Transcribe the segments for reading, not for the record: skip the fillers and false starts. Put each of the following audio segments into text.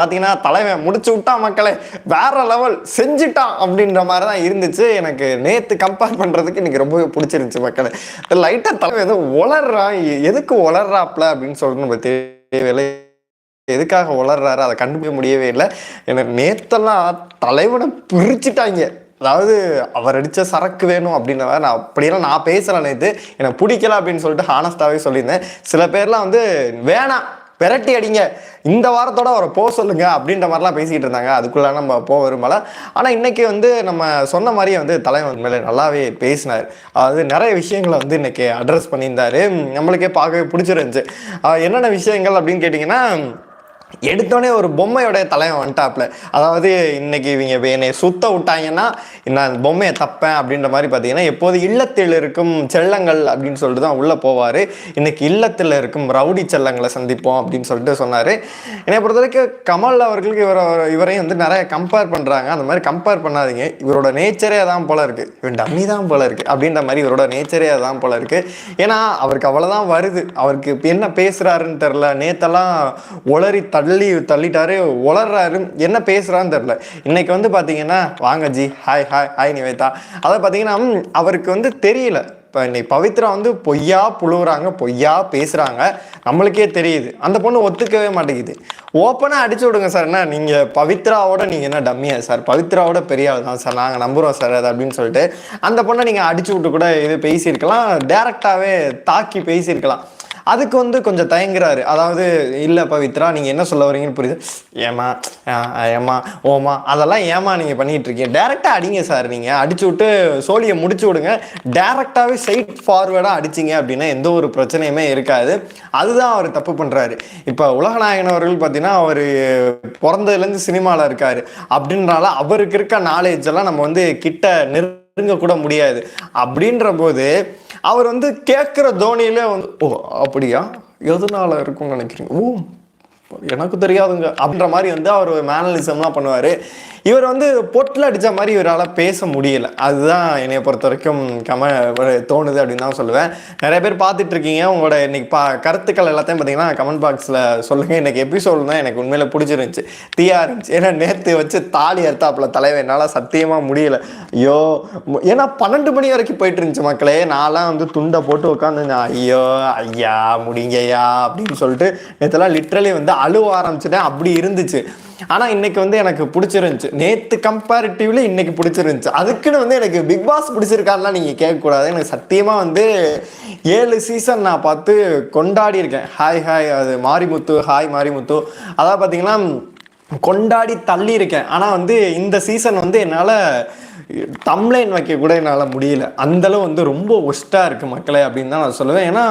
பார்த்தீங்கன்னா தலைவன் முடிச்சு விட்டா மக்களை வேற லெவல் செஞ்சுட்டான் அப்படின்ற மாதிரி தான் இருந்துச்சு. எனக்கு நேற்று கம்பேர் பண்ணுறதுக்கு இன்னைக்கு ரொம்பவே பிடிச்சிருந்துச்சு மக்களை. லைட்டாக தலைவன் எதுவும் உளர்றான், எதுக்கு உளர்றாப்ல அப்படின்னு சொல்லிட்டு நம்ம தேவையில்லை. எதுக்காக உளர்றாரு அதை கண்டுபிடிக்க முடியவே இல்லை. எனக்கு நேத்தெல்லாம் தலைவனை பிரிச்சுட்டாங்க. அதாவது அவர் அடித்த சரக்கு வேணும் அப்படின்ற நான் அப்படியெல்லாம் நான் பேசுகிறேன். நேற்று எனக்கு பிடிக்கல அப்படின்னு சொல்லிட்டு ஹானஸ்டாகவே சொல்லியிருந்தேன். சில பேர்லாம் வந்து வேணாம் பெரட்டி அடிங்க, இந்த வாரத்தோட அவரை போக சொல்லுங்க அப்படின்ற மாதிரிலாம் பேசிக்கிட்டு இருந்தாங்க. அதுக்குள்ள நம்ம போக விரும்பல. ஆனால் இன்னைக்கு வந்து நம்ம சொன்ன மாதிரியே வந்து தலைவன் மேலே நல்லாவே பேசினார். அதாவது நிறைய விஷயங்களை வந்து இன்னைக்கு அட்ரஸ் பண்ணியிருந்தாரு. நம்மளுக்கே பார்க்கவே பிடிச்சிருந்துச்சு. என்னென்ன விஷயங்கள் அப்படின்னு கேட்டிங்கன்னா, எடுத்தோடனே ஒரு பொம்மையோடைய தலைவன் வந்துட்டாப்ல. அதாவது இன்னைக்கு இவங்க என்னை சுத்த விட்டாங்கன்னா நான் பொம்மையை தப்பேன் அப்படின்ற மாதிரி பார்த்தீங்கன்னா, எப்போது இல்லத்தில் இருக்கும் செல்லங்கள் அப்படின்னு சொல்லிட்டு தான் உள்ளே போவார். இன்னைக்கு இல்லத்தில் இருக்கும் ரவுடி செல்லங்களை சந்திப்போம் அப்படின்னு சொல்லிட்டு சொன்னார். என்னை பொறுத்த வரைக்கும் கமல் அவர்களுக்கு இவரையும் வந்து நிறைய கம்பேர் பண்ணுறாங்க. அந்த மாதிரி கம்பேர் பண்ணாதீங்க. இவரோட நேச்சரே தான் போல இருக்குது, இவன் டம்மி தான் போல இருக்குது அப்படின்ற மாதிரி இவரோட நேச்சரே தான் போல இருக்குது. ஏன்னா அவருக்கு அவ்வளோதான் வருது. அவருக்கு என்ன பேசுகிறாருன்னு தெரில. நேத்தெல்லாம் உளறி தள்ளிட்டாரு, உளர்றாரு, என்ன பேசுறான்னு தெரியல. இன்னைக்கு வந்து பாத்தீங்கன்னா வாங்க G, hi hi hi Nivetha, அதை பாத்தீங்கன்னா அவருக்கு வந்து தெரியல. இப்போ இன்னைக்கு பவித்ரா வந்து பொய்யா புழுவுறாங்க, பொய்யா பேசுகிறாங்க, நம்மளுக்கே தெரியுது. அந்த பொண்ணு ஒத்துக்கவே மாட்டேங்குது. ஓப்பனாக அடிச்சு விடுங்க சார். என்ன நீங்கள் பவித்ராவோட நீங்கள் என்ன டம்மியா சார், பவித்ராவோட பெரிய ஆள் தான் சார், நாங்கள் நம்புகிறோம் சார் அது அப்படின்னு சொல்லிட்டு அந்த பொண்ணை நீங்கள் அடிச்சு விட்டு கூட இது பேசியிருக்கலாம், டேரெக்டாகவே தாக்கி பேசியிருக்கலாம். அதுக்கு வந்து கொஞ்சம் தயங்குறாரு. அதாவது இல்லை பவித்ரா நீங்கள் என்ன சொல்ல வரீங்கன்னு புரியுது, ஏமா ஏமா ஓமா அதெல்லாம் ஏமா நீங்கள் பண்ணிகிட்டு இருக்கீங்க, டேரெக்டாக அடிங்க சார். நீங்கள் அடிச்சு விட்டு சோழியை முடிச்சு விடுங்க. டேரெக்டாகவே ஸ்ட்ரெயிட் ஃபார்வேர்டாக அடிச்சிங்க அப்படின்னா எந்த ஒரு பிரச்சனையுமே இருக்காது. அதுதான் அவர் தப்பு பண்ணுறாரு. இப்போ உலகநாயகன் அவர்கள் பார்த்தீங்கன்னா அவர் பிறந்ததுலேருந்து சினிமாவில் இருக்கார் அப்படின்றால அவருக்கு இருக்க நாலேஜ் எல்லாம் நம்ம வந்து கிட்ட நெருங்க கூட முடியாது. அப்படின்ற போது அவர் வந்து கேட்குற தோனியில வந்து ஓ அப்படியா எதனால இருக்கும்னு நினைக்கிறீங்க, ஓ எனக்கு தெரியாதுங்க அப்படின்ற மாதிரி வந்து அவர் மேனலிசம்லாம் பண்ணுவார். இவர் வந்து பொட்டில் அடித்த மாதிரி இவரால் பேச முடியலை. அதுதான் என்னை பொறுத்த வரைக்கும் தோணுது அப்படின்னு தான் சொல்லுவேன். நிறைய பேர் பார்த்துட்டு இருக்கீங்க. உங்களோட இன்னைக்கு கருத்துக்கள் எல்லாத்தையும் பார்த்தீங்கன்னா கமெண்ட் பாக்ஸில் சொல்லுங்கள். இன்னைக்கு எபிசோடு தான் எனக்கு உண்மையில் பிடிச்சிருந்துச்சு, தீயா இருந்துச்சு. ஏன்னா நேற்று வச்சு தாலி அறுத்தாப்புல தலைவர் என்னால் சத்தியமாக முடியலை. ஐயோ, ஏன்னா 12 மணி வரைக்கும் போயிட்டு இருந்துச்சு மக்களே. நான்லாம் வந்து துண்டை போட்டு உட்காந்துருந்தேன். ஐயோ ஐயா முடிங்கய்யா அப்படின்னு சொல்லிட்டு நேற்றுலாம் லிட்ரலி வந்து அழுவ ஆரம்பிச்சுட்டேன். அப்படி இருந்துச்சு. ஆனால் இன்னைக்கு வந்து எனக்கு பிடிச்சிருந்துச்சு. நேற்று கம்பேரிட்டிவ்லி இன்னைக்கு பிடிச்சிருந்துச்சு. அதுக்குன்னு வந்து எனக்கு பிக் பாஸ் பிடிச்சிருக்காருலாம் நீங்கள் கேட்கக்கூடாது. எனக்கு சத்தியமாக வந்து 7 சீசன் நான் பார்த்து கொண்டாடி இருக்கேன். ஹாய் ஹாய் அது மாரிமுத்து, ஹாய் மாரிமுத்து, அதாவது பார்த்தீங்கன்னா கொண்டாடி தள்ளி இருக்கேன். ஆனால் வந்து இந்த சீசன் வந்து என்னால் தம்ப்லைன் வைக்க கூட என்னால் முடியல. அந்தளவு வந்து ரொம்ப ஒஸ்ட்டாக இருக்குது மக்களே அப்படின்னு தான் நான் சொல்லுவேன். ஏன்னா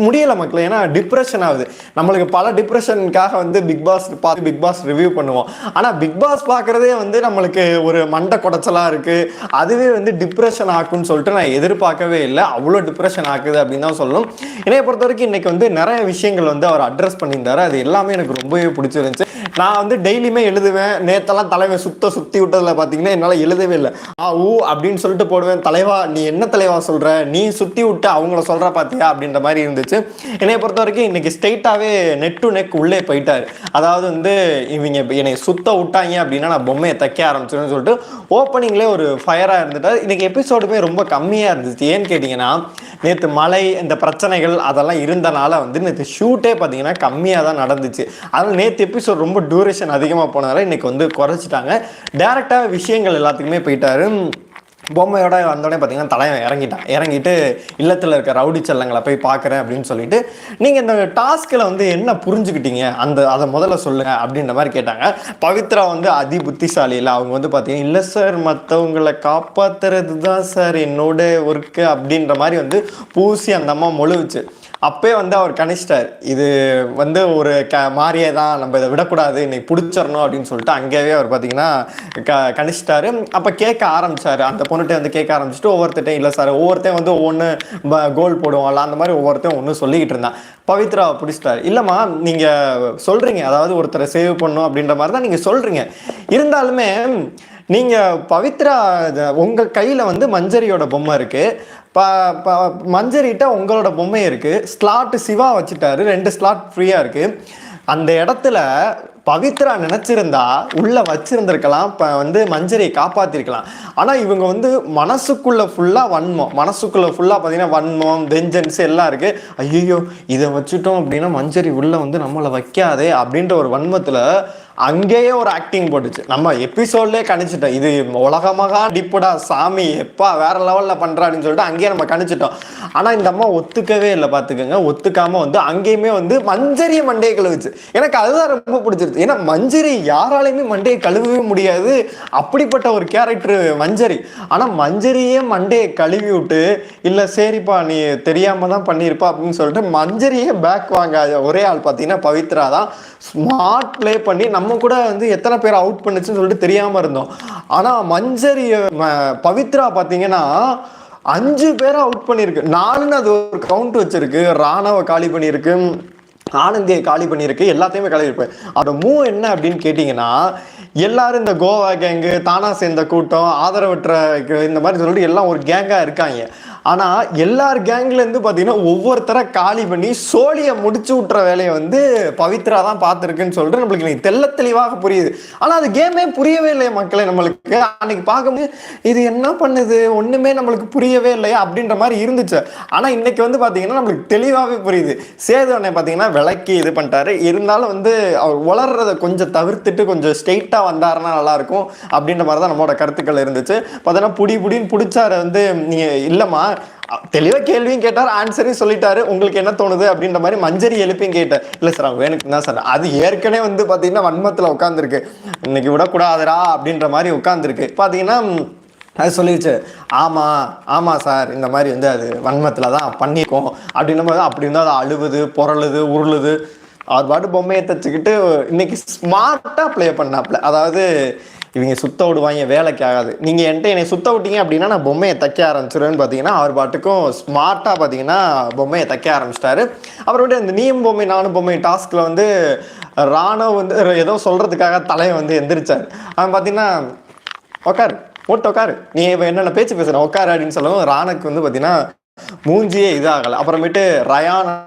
முடியலை மக்களே. ஏன்னா டிப்ரெஷன் ஆகுது. நம்மளுக்கு பல டிப்ரெஷனுக்காக வந்து பிக் பாஸ் பார்த்து பிக் பாஸ் ரிவ்யூ பண்ணுவோம். ஆனால் பிக் பாஸ் பார்க்குறதே வந்து நம்மளுக்கு ஒரு மண்டை குடைச்சலாக இருக்குது. அதுவே வந்து டிப்ரெஷன் ஆக்குன்னு சொல்லிட்டு நான் எதிர்பார்க்கவே இல்லை. அவ்வளோ டிப்ரெஷன் ஆக்குது அப்படின்னு தான் சொல்லணும். என்னைய பொறுத்த வரைக்கும் இன்றைக்கி வந்து நிறைய விஷயங்கள் வந்து அவர் அட்ரஸ் பண்ணியிருந்தார். அது எல்லாமே எனக்கு ரொம்பவே பிடிச்சிருந்துச்சு. நான் வந்து டெய்லியுமே எழுதுவேன். நேற்றெல்லாம் தலைவன் சுற்றி விட்டதில் பார்த்தீங்கன்னா என்னால் எழுதவே இல்லை. ஊ அப்படின்னு சொல்லிட்டு போடுவேன். தலைவா நீ என்ன தலைவா சொல்ற, நீ சுற்றி விட்டு அவங்கள சொல்ற பார்த்தியா அப்படின்ற மாதிரி இருந்துச்சு. என்னைய பொறுத்த வரைக்கும் இன்னைக்கு ஸ்ட்ரெயிட்டாகவே நெக் டு நெக் உள்ளே போயிட்டாரு. அதாவது வந்து இவங்க என்னை சுத்த விட்டாங்க அப்படின்னா நான் பொம்மையை தைக்க ஆரம்பிச்சிடுன்னு சொல்லிட்டு ஓப்பனிங்லேயே ஒரு ஃபயராக இருந்துட்டார். இன்னைக்கு எபிசோடுமே ரொம்ப கம்மியாக இருந்துச்சு. ஏன்னு கேட்டிங்கன்னா நேற்று மழை இந்த பிரச்சனைகள் அதெல்லாம் இருந்தனால வந்து நேற்று ஷூட்டே பார்த்தீங்கன்னா கம்மியாக தான் நடந்துச்சு. அதனால் நேற்று எபிசோட் ரொம்ப டியூரேஷன் அதிகமாக போனதால இன்னைக்கு வந்து குறைச்சிட்டாங்க. டேரெக்டாக விஷயங்கள் எல்லாத்துக்குமே போயிட்டாரு. பொம்மையோட வந்தோடனே பார்த்தீங்கன்னா தலைவன் இறங்கிட்டு இல்லத்தில் இருக்க ரவுடி செல்லங்களை போய் பார்க்குறேன் அப்படின்னு சொல்லிட்டு, நீங்கள் இந்த டாஸ்கில் வந்து என்ன புரிஞ்சுக்கிட்டீங்க அதை முதல்ல சொல்லுங்கள் அப்படின்ற மாதிரி கேட்டாங்க. பவித்ரா வந்து அதி புத்திசாலி இல்லை. அவங்க வந்து பார்த்தீங்கன்னா இல்லை சார் மற்றவங்களை காப்பாற்றுறது தான் சார் என்னோட ஒர்க்கு அப்படின்ற மாதிரி வந்து பூசி அந்த அம்மா மொழுவுச்சு. அப்பே வந்து அவர் கணிச்சிட்டார். இது வந்து ஒரு மாறியே தான், நம்ம இதை விடக்கூடாது, இன்னைக்கு பிடிச்சிடணும் அப்படின்னு சொல்லிட்டு அங்கேயே அவர் பார்த்தீங்கன்னா கணிச்சிட்டாரு. அப்போ கேட்க ஆரம்பிச்சார். அந்த பொண்ணுகிட்ட வந்து கேட்க ஆரம்பிச்சுட்டு ஒவ்வொருத்தையும் இல்லை சார் ஒவ்வொருத்தையும் வந்து ஒவ்வொன்று கோல் போடுவோம்ல அந்த மாதிரி ஒவ்வொருத்தையும் ஒன்று சொல்லிக்கிட்டு இருந்தான். பவித்ரா பிடிச்சிட்டாரு. இல்லைம்மா நீங்கள் சொல்கிறீங்க, அதாவது ஒருத்தரை சேவ் பண்ணணும் அப்படின்ற மாதிரி தான் நீங்கள் சொல்கிறீங்க. இருந்தாலுமே நீங்கள் பவித்ரா உங்கள் கையில் வந்து மஞ்சரியோட பொம்மை இருக்குது, மஞ்சரிட்ட உங்களோட பொம்மை இருக்குது, ஸ்லாட் சிவா வச்சுட்டாரு, 2 ஸ்லாட் ஃப்ரீயாக இருக்குது. அந்த இடத்துல பவித்ரா நினைச்சிருந்தா உள்ள வச்சிருந்திருக்கலாம், இப்ப வந்து மஞ்சரியை காப்பாத்திருக்கலாம். ஆனா இவங்க வந்து மனசுக்குள்ள ஃபுல்லா வன்மம், மனசுக்குள்ள ஃபுல்லா பாத்தீங்கன்னா வன்மம், வெஞ்சன்ஸ் எல்லாம் இருக்கு. ஐயோ இதை வச்சுட்டோம் அப்படின்னா மஞ்சரி உள்ள வந்து நம்மளை வைக்காதே அப்படின்ற ஒரு வன்மத்துல அங்கேயே ஒரு ஆக்டிங் போட்டுச்சு. நம்ம எபிசோட்லேயே கணிச்சிட்டோம், இது உலகமாக டிப்புடா சாமி எப்பா வேற லெவல்ல பண்றான்னு சொல்லிட்டு அங்கேயே நம்ம கணிச்சிட்டோம். ஆனா இந்த அம்மா ஒத்துக்கவே இல்லை பார்த்துக்கோங்க. ஒத்துக்காம வந்து அங்கேயுமே வந்து மஞ்சரியை மண்டையை கழுவுச்சு. எனக்கு அதுதான் ரொம்ப பிடிச்சிருச்சு. ஏன்னா மஞ்சரி யாராலையுமே மண்டையை கழுவவே முடியாது, அப்படிப்பட்ட ஒரு கேரக்டர் மஞ்சரி. ஆனா மஞ்சரியே மண்டையை கழுவி விட்டு இல்லை சரிப்பா நீ தெரியாம தான் பண்ணியிருப்பா அப்படின்னு சொல்லிட்டு மஞ்சரியே பேக் வாங்க ஒரே ஆள் பார்த்தீங்கன்னா பவித்ரா தான். ஸ்மார்ட் பிளே பண்ணி நம்ம கூட வந்து எத்தனை பேர் அவுட் பண்ணுச்சுன்னு சொல்லிட்டு தெரியாம இருந்தோம். ஆனா மஞ்சரி பவித்ரா பாத்தீங்கன்னா 5 பேரை அவுட் பண்ணிருக்கு. 4ன்னு அது ஒரு கவுண்ட் வச்சிருக்கு. ராணாவை காலி பண்ணியிருக்கு, ஆனந்தியை காலி பண்ணியிருக்கு, எல்லாத்தையுமே காலி இருப்பேன். அதோட மூவ் என்ன அப்படின்னு கேட்டீங்கன்னா, எல்லாரும் இந்த கோவா கேங்கு, தானா சேர்ந்த கூட்டம், ஆதரவற்ற இந்த மாதிரி சொல்லிட்டு எல்லாம் ஒரு கேங்கா இருக்காங்க. ஆனா எல்லார் கேங்ல இருந்து பாத்தீங்கன்னா ஒவ்வொருத்தரை காலி பண்ணி சோழியை முடிச்சு விட்டுற வேலையை வந்து பவித்ரா தான் பார்த்துருக்குன்னு சொல்லிட்டு நம்மளுக்கு தெள்ள தெளிவாக புரியுது. ஆனா அது கேமே புரியவே இல்லையா மக்களே நம்மளுக்கு. அன்னைக்கு பார்க்கும்போது இது என்ன பண்ணுது ஒண்ணுமே நம்மளுக்கு புரியவே இல்லையா அப்படின்ற மாதிரி இருந்துச்சு. ஆனா இன்னைக்கு வந்து பாத்தீங்கன்னா நம்மளுக்கு தெளிவாகவே புரியுது. சேது அண்ணன் பாத்தீங்கன்னா விளக்கி இது பண்ணிட்டாரு. இருந்தாலும் வந்து அவர் வளர்றதை கொஞ்சம் தவிர்த்துட்டு கொஞ்சம் ஸ்ட்ரெயிட்டா வந்தாருன்னா நல்லா இருக்கும் அப்படின்ற மாதிரி தான் நம்மளோட கருத்துக்கள் இருந்துச்சு. பார்த்தீங்கன்னா புடின்னு பிடிச்சாரு வந்து நீங்க இல்லம்மா தெளிவா கேள்வியும் கேட்டார், ஆன்சரையும் சொல்லிட்டாரு, உங்களுக்கு என்ன தோணுது அப்படின்ற மாதிரி மஞ்சரி எழுப்பியும் கேட்டேன். இல்லை சார் அவங்க எனக்கு தான் சார் அது ஏற்கனவே வந்து பார்த்தீங்கன்னா வன்மத்தில் உட்காந்துருக்கு, இன்னைக்கு விடக்கூடாதுரா அப்படின்ற மாதிரி உட்காந்துருக்கு. பார்த்தீங்கன்னா அது சொல்லிடுச்சு, ஆமாம் சார் இந்த மாதிரி வந்து அது வன்மத்தில் தான் பண்ணியிருக்கோம் அப்படின்ற மாதிரி. அப்படி இருந்தால் அது அழுவுது பொருளுது உருளுது. அவர் பாட்டு பொம்மையை தச்சுக்கிட்டு இன்னைக்கு ஸ்மார்ட்டாக ப்ளே பண்ணாப்ல. அதாவது இவங்க சுத்த விடுவாங்க வேலைக்கு ஆகாது, நீங்கள் என்கிட்ட என்னை சுத்த விட்டீங்க அப்படின்னா நான் பொம்மையை தைக்க ஆரம்பிச்சிருவேன்னு பார்த்தீங்கன்னா அவர் பாட்டுக்கும் ஸ்மார்ட்டாக பார்த்தீங்கன்னா பொம்மையை தைக்க ஆரம்பிச்சிட்டாரு. அப்புறமேட்டு இந்த நீயும் பொம்மை நானும் பொம்மை டாஸ்கில் வந்து ராணுவ வந்து ஏதோ சொல்கிறதுக்காக தலையை வந்து எந்திரிச்சார். அவன் பார்த்தீங்கன்னா உக்காரு உட்காரு நீ என்னென்ன பேச்சு பேசுகிறேன் உட்காரு அப்படின்னு சொல்லவும் ராணுக்கு வந்து பார்த்தீங்கன்னா மூஞ்சியே இதாகலை. அப்புறமேட்டு ரயான்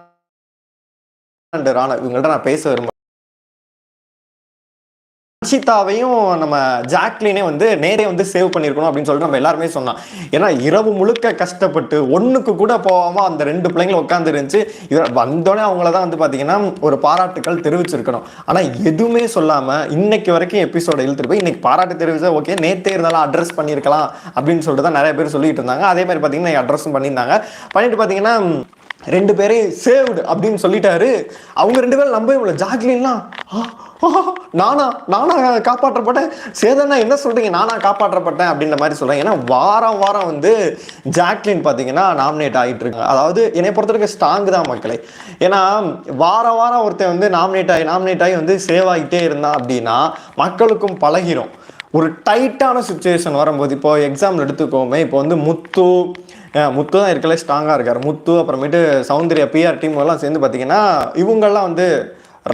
அண்ட் ராணா இவங்கள்ட்ட நான் பேச விரும்புகிறேன். அன்ஷிதாவையும் நம்ம ஜாக்லினே வந்து நேரே வந்து சேவ் பண்ணியிருக்கணும் அப்படின்னு சொல்லிட்டு நம்ம எல்லாருமே சொன்னோம். ஏன்னா இரவு முழுக்க கஷ்டப்பட்டு ஒன்றுக்கு கூட போகாமல் அந்த 2 பிள்ளைங்களும் உட்காந்து இருந்துச்சு. இவர் வந்தோடனே அவங்கள தான் வந்து பார்த்தீங்கன்னா ஒரு பாராட்டுக்கள் தெரிவிச்சிருக்கணும். ஆனால் எதுவுமே சொல்லாமல் இன்னைக்கு வரைக்கும் எபிசோட இழுத்துட்டு போய் இன்னைக்கு பாராட்டு தெரிவிச்சா ஓகே, நேற்றே இருந்தாலும் அட்ரஸ் பண்ணியிருக்கலாம் அப்படின்னு சொல்லிட்டு தான் நிறைய பேர் சொல்லிட்டு இருந்தாங்க. அதே மாதிரி பார்த்தீங்கன்னா அட்ரஸும் பண்ணியிருந்தாங்க. பண்ணிட்டு பார்த்தீங்கன்னா 2 பேரையும் சேவ்டு அப்படின்னு சொல்லிட்டாரு. அவங்க 2 பேரும் நம்பவே முடியல. ஜாக்லின்லாம் நானா காப்பாற்றப்பட்டேன், சேதனா என்ன சொல்றீங்க நானா காப்பாற்றப்பட்டேன் அப்படின்ற மாதிரி சொல்றேன். ஏன்னா வாரம் வந்து ஜாக்லின் பார்த்தீங்கன்னா நாமினேட் ஆகிட்டு இருக்காங்க. அதாவது என்னை பொறுத்தவரைக்கும் ஸ்ட்ராங் தான் மக்களே. ஏன்னா வாரம் ஒருத்தன் வந்து நாமினேட் ஆகி வந்து சேவ் ஆகிட்டே இருந்தான் அப்படின்னா மக்களுக்கும் பழகிரும். ஒரு டைட்டான சுச்சுவேஷன் வரும்போது இப்போ எக்ஸாம்பிள் எடுத்துக்கோமே, இப்போ வந்து முத்து தான் இருக்கல ஸ்ட்ராங்காக இருக்கார். முத்து அப்புறமேட்டு சௌந்தர்யா பிஆர் டீம் எல்லாம் சேர்ந்து பார்த்தீங்கன்னா இவங்கெல்லாம் வந்து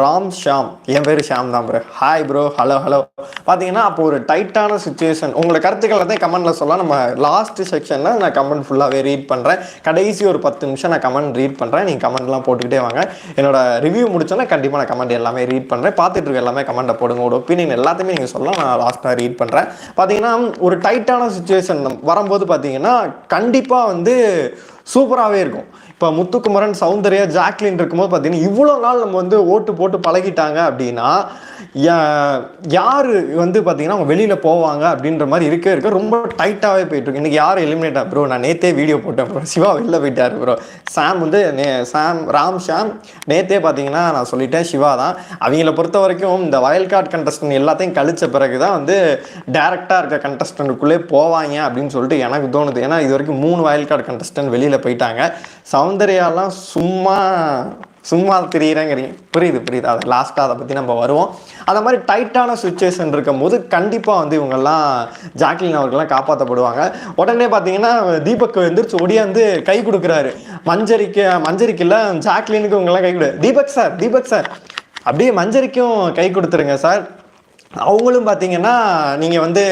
ராம் ஷாம், என் பேர் ஷாம் தான் ப்ரோ, ஹாய் ப்ரோ, ஹலோ பார்த்தீங்கன்னா அப்போ ஒரு டைட்டான சுச்சுவேஷன். உங்களை கருத்துக்களை தான் கமெண்ட்டில் சொல்லலாம். நம்ம லாஸ்ட் செக்ஷனில் நான் கமெண்ட் ஃபுல்லாகவே ரீட் பண்ணுறேன். கடைசி ஒரு 10 நிமிஷம் நான் கமெண்ட் ரீட் பண்ணுறேன். நீங்கள் கமெண்ட்லாம் போட்டுக்கிட்டே வாங்க. என்னோட ரிவ்யூ முடிச்சோன்னா கண்டிப்பாக நான் கமெண்ட் எல்லாமே ரீட் பண்ணுறேன். பார்த்துட்டு இருக்க எல்லாமே கமெண்ட்டை போடுங்க, ஒரு ஒப்பீனியன் எல்லாத்தையுமே நீங்கள் சொல்லலாம். நான் லாஸ்ட்டாக ரீட் பண்ணுறேன். பார்த்தீங்கன்னா ஒரு டைட்டான சுச்சுவேஷன் வரும்போது பார்த்தீங்கன்னா கண்டிப்பாக வந்து சூப்பராகவே இருக்கும். இப்போ முத்துக்குமரன் சௌந்தர்யா ஜாக்லின் இருக்கும்போது பார்த்தீங்கன்னா இவ்வளோ நாள் நம்ம வந்து ஓட்டு போட்டு பழகிட்டாங்க அப்படின்னா யார் வந்து பார்த்தீங்கன்னா அவங்க வெளியில் போவாங்க அப்படின்ற மாதிரி இருக்க ரொம்ப டைட்டாகவே போயிட்டுருக்கு. இன்றைக்கி யார் எலிமினேட் ப்ரோ, நான் நேற்றே வீடியோ போட்டேன் ப்ரோ, சிவா வெளில போயிட்டார் ப்ரோ, சாம் வந்து ராம் ஷாம் நேற்றே பார்த்தீங்கன்னா நான் சொல்லிட்டேன் சிவா தான். அவங்கள பொறுத்த வரைக்கும் இந்த வயல் கார்டு கண்டஸ்டன்ட் எல்லாத்தையும் கழிச்ச பிறகு தான் வந்து டேரெக்டாக இருக்க கண்டஸ்டன்ட்டுக்குள்ளே போவாங்க அப்படின்னு சொல்லிட்டு எனக்கு தோணுது. ஏன்னா இது வரைக்கும் 3 வயல் கார்டு கண்டஸ்டன்ட் வெளியில் போயிட்டாங்க. சௌந்தர்யாலாம் சும்மா திரியிறேங்கிறீங்க, புரியுது. அதை லாஸ்ட்டாக அதை பற்றி நம்ம வருவோம். அந்த மாதிரி டைட்டான சுச்சுவேஷன் இருக்கும் போது கண்டிப்பாக வந்து இவங்கெல்லாம் ஜாக்லின் அவர்கள்லாம் காப்பாற்றப்படுவாங்க. உடனே பார்த்தீங்கன்னா தீபக் எந்திரிச்சு ஒடியாந்து கை கொடுக்குறாரு. மஞ்சரிக்கு இல்லை ஜாக்லினுக்கு இவங்கெல்லாம் கை கொடு, தீபக் சார் அப்படியே மஞ்சரிக்கும் கை கொடுத்துருங்க சார், அவங்களும் பார்த்தீங்கன்னா நீங்கள் வந்து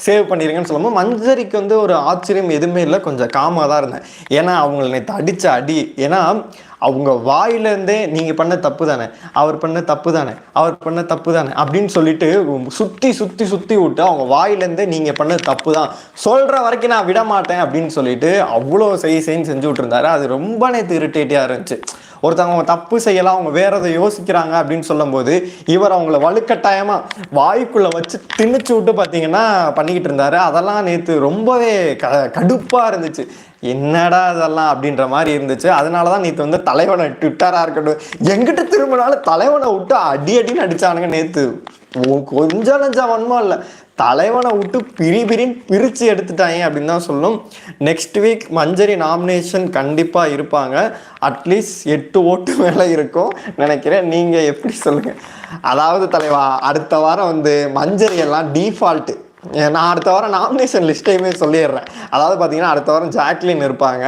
சேவ் பண்ணிடுங்கன்னு சொல்லும்போது மஞ்சரிக்கு வந்து ஒரு ஆச்சரியம் எதுவுமே இல்லை, கொஞ்சம் காமாக தான் இருந்தேன். ஏன்னா அவங்கள நேற்று அடித்த அடி, ஏன்னா அவங்க வாயிலேருந்தே நீங்கள் பண்ண தப்பு தானே, அவர் பண்ண தப்பு தானே, அவர் பண்ண தப்பு தானே அப்படின்னு சொல்லிட்டு சுற்றி சுற்றி சுற்றி விட்டு அவங்க வாயிலேருந்தே நீங்கள் பண்ண தப்பு தான் சொல்கிற வரைக்கும் நான் விட மாட்டேன் அப்படின்னு சொல்லிட்டு அவ்வளோ செய்ன்னு செஞ்சு விட்டுருந்தாரு. அது ரொம்ப நேற்று இரிட்டேட்டியாக இருந்துச்சு. ஒருத்தவங்க அவங்க தப்பு செய்யலாம், அவங்க வேற எதை யோசிக்கிறாங்க அப்படின்னு சொல்லும்போது இவர் அவங்கள வலுக்கட்டாயமாக வாய்க்குள்ளே வச்சு திணிச்சு விட்டு பார்த்தீங்கன்னா பண்ணிக்கிட்டு இருந்தாரு. அதெல்லாம் நேற்று ரொம்பவே கடுப்பாக இருந்துச்சு. என்னடா இதெல்லாம் அப்படின்ற மாதிரி இருந்துச்சு. அதனால தான் நேற்று வந்து தலைவனை ட்விட்டராக இருக்கட்டும் எங்கிட்ட திரும்பினாலும் தலைவனை விட்டு அடி அடின்னு அடித்தானுங்க நேற்று. கொஞ்சம் நஞ்சம் வன்மம் இல்லை, தலைவனை விட்டு பிரின்னு பிரித்து எடுத்துட்டாங்க அப்படின்னு தான் சொல்லணும். நெக்ஸ்ட் வீக் மஞ்சரி நாமினேஷன் கண்டிப்பாக இருப்பாங்க. அட்லீஸ்ட் 8 ஓட்டு மேலே இருக்கும் நினைக்கிறேன். நீங்கள் எப்படி சொல்லுங்கள்? அதாவது தலைவா, அடுத்த வாரம் வந்து மஞ்சரி எல்லாம் டிஃபால்ட்டு. நான் அடுத்த வாரம் நாமினேஷன் லிஸ்ட்டையுமே சொல்லிடுறேன். அதாவது பார்த்தீங்கன்னா அடுத்த வாரம் ஜாக்லின் இருப்பாங்க,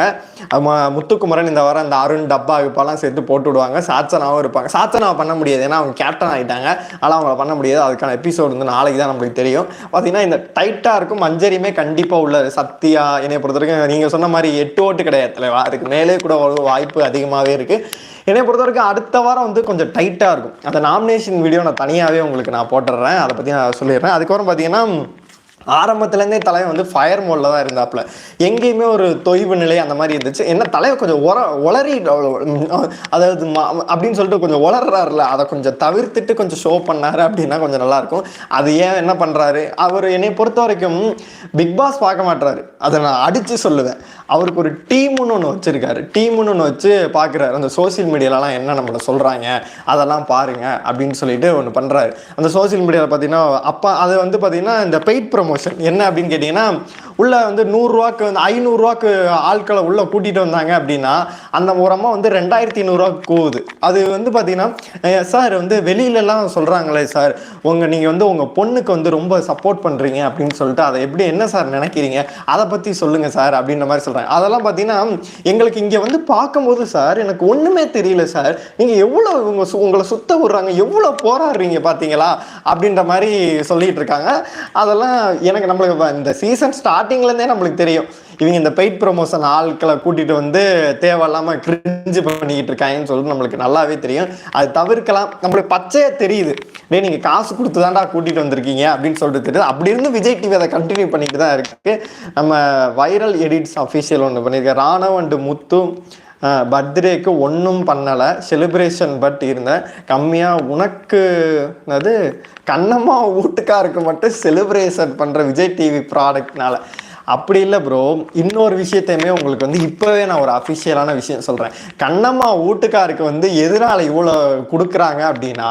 முத்துக்குமரன் இந்த வாரம் இந்த அருண் டப்பா இப்பெல்லாம் சேர்த்து போட்டு விடுவாங்க, சாச்சனாவும் இருப்பாங்க. சாச்சனாவை பண்ண முடியாது, ஏன்னா அவங்க கேப்டன் ஆகிட்டாங்க, அதனால் அவங்கள பண்ண முடியாது. அதுக்கான எபிசோடு வந்து நாளைக்கு தான் நம்மளுக்கு தெரியும். பார்த்தீங்கன்னா இந்த டைட்டாக இருக்கும். மஞ்சரியுமே கண்டிப்பாக உள்ள சத்யா என்னை பொறுத்த வரைக்கும் நீங்கள் சொன்ன மாதிரி 8 ஓட்டு கிடையாது தலைவா, அதுக்கு மேலே கூட வாய்ப்பு அதிகமாகவே இருக்குது. என்னை பொறுத்த வரைக்கும் அடுத்த வாரம் வந்து கொஞ்சம் டைட்டாக இருக்கும். அந்த நாமினேஷன் வீடியோ நான் தனியாகவே உங்களுக்கு நான் போட்டுடுறேன், அதை பற்றி நான் சொல்லிடுறேன். அதுக்கப்புறம் பார்த்தீங்கன்னா ஆரம்பத்துலேருந்தே தலைவன் வந்து ஃபயர் மோடில் தான் இருந்தாப்புல, எங்கேயுமே ஒரு தொய்வு நிலை அந்த மாதிரி இருந்துச்சு. என்ன தலைவன் கொஞ்சம் ஒளரி, அதாவது அப்படின்னு சொல்லிட்டு கொஞ்சம் உளர்றாருல, அதை கொஞ்சம் தவிர்த்துட்டு கொஞ்சம் ஷோ பண்ணாரு அப்படின்னா கொஞ்சம் நல்லாயிருக்கும். அது ஏன் என்ன பண்ணுறாரு அவர், என்னை பொறுத்த வரைக்கும் பிக் பாஸ் பார்க்க மாட்டுறாரு, அதை நான் அடித்து சொல்லுவேன். அவருக்கு ஒரு டீம்னு ஒன்று வச்சுருக்காரு, டீம்னு ஒன்று வச்சு பார்க்குறாரு. அந்த சோசியல் மீடியாலலாம் என்ன நம்மளை சொல்கிறாங்க அதெல்லாம் பாருங்க அப்படின்னு சொல்லிட்டு ஒன்று பண்ணுறாரு. அந்த சோசியல் மீடியாவில் பார்த்தீங்கன்னா அப்போ அது வந்து பார்த்தீங்கன்னா இந்த பெய்ட் ப்ரொமோஷன் என்ன அப்படின்னு கேட்டிங்கன்னா, உள்ளே வந்து 100 ரூபாய்க்கு வந்து 500 ரூபாய்க்கு ஆட்களை உள்ளே கூட்டிகிட்டு வந்தாங்க அப்படின்னா அந்த ஒரு அம்மா வந்து 2500 கூவுது. அது வந்து பார்த்தீங்கன்னா சார் வந்து வெளியிலலாம் சொல்கிறாங்களே சார், நீங்கள் வந்து உங்கள் பொண்ணுக்கு வந்து ரொம்ப சப்போர்ட் பண்ணுறீங்க அப்படின்னு சொல்லிட்டு அதை எப்படி என்ன சார் நினைக்கிறீங்க, அதை பற்றி சொல்லுங்கள் சார் அப்படின்ற மாதிரி சொல்கிறாங்க. அதெல்லாம் பார்த்தீங்கன்னா எங்களுக்கு இங்கே வந்து பார்க்கும்போது சார் எனக்கு ஒன்றுமே தெரியல சார், நீங்கள் எவ்வளோ உங்களை சுத்த விடுறாங்க, எவ்வளோ போராடுறீங்க பார்த்தீங்களா அப்படின்ற மாதிரி சொல்லிகிட்டு இருக்காங்க. அதெல்லாம் எனக்கு நம்மளுக்கு இந்த சீசன் ஸ்டார்டிங்லேருந்தே நம்மளுக்கு தெரியும், இவங்க இந்த பெய்ட் ப்ரொமோஷன் ஆட்களை கூட்டிகிட்டு வந்து தேவையில்லாமல் கிரிஞ்சு பண்ணிக்கிட்டு இருக்காங்கன்னு சொல்லிட்டு நம்மளுக்கு நல்லாவே தெரியும். அது தவிர்க்கலாம், நம்மளுக்கு பச்சையாக தெரியுது, நீங்கள் காசு கொடுத்து தான்டா கூட்டிகிட்டு வந்திருக்கீங்க அப்படின்னு சொல்லிட்டு தெரியுது. அப்படி இருந்து விஜய் டிவி அதை கண்டினியூ பண்ணிட்டு தான் இருக்குது. நம்ம வைரல் எடிட்ஸ் அஃபிஷியல் ஒன்று பண்ணியிருக்கேன், ராணவ் அண்டு முத்து பர்த்டேக்கு ஒன்றும் பண்ணலை செலிப்ரேஷன், பட் இருந்தேன் கம்மியாக உனக்கு அது கண்ணம்மா வீட்டுக்காருக்கு மட்டும் செலிப்ரேஷன் பண்ணுற விஜய் டிவி ப்ராடக்ட்னால. அப்படி இல்லை ப்ரோ, இன்னொரு விஷயத்தையுமே உங்களுக்கு வந்து இப்போவே நான் ஒரு அஃபிஷியலான விஷயம் சொல்கிறேன். கண்ணம்மா வீட்டுக்காருக்கு வந்து எதனால் இவ்வளோ கொடுக்குறாங்க அப்படின்னா,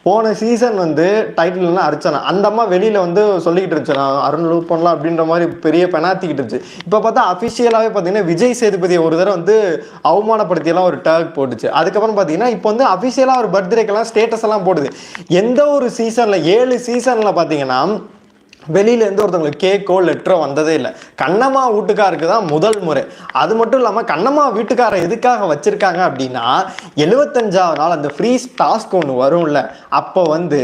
போன சீசன் வந்து டைட்டில்லாம் அர்ச்சனா அந்த அம்மா வெளியில் வந்து சொல்லிக்கிட்டு இருந்துச்சு, நான் அருண் லூப் பண்ணலாம் அப்படின்ற மாதிரி பெரிய பெனாத்திக்கிட்டு இருந்துச்சு. இப்போ பார்த்தா அஃபிஷியலாகவே பார்த்தீங்கன்னா விஜய் சேதுபதியை ஒரு தடவை வந்து அவமானப்படுத்தியெல்லாம் ஒரு டேக் போட்டுச்சு. அதுக்கப்புறம் பார்த்தீங்கன்னா இப்போ வந்து அஃபிஷியலாக ஒரு பர்த்டேக்கெல்லாம் ஸ்டேட்டஸ் எல்லாம் போடுது. எந்த ஒரு சீசனில் 7 சீசனில் பார்த்தீங்கன்னா வெளியிலேருந்து ஒருத்தவங்களுக்கு கேக்கோ லெட்டரோ வந்ததே இல்லை. கண்ணம்மா வீட்டுக்காருக்கு தான் முதல் முறை. அது மட்டும் இல்லாமல் கண்ணம்மா வீட்டுக்காரை எதுக்காக வச்சுருக்காங்க அப்படின்னா 75ஆவது நாள் அந்த ஃப்ரீ டாஸ்க் ஒன்று வரும்ல, அப்போ வந்து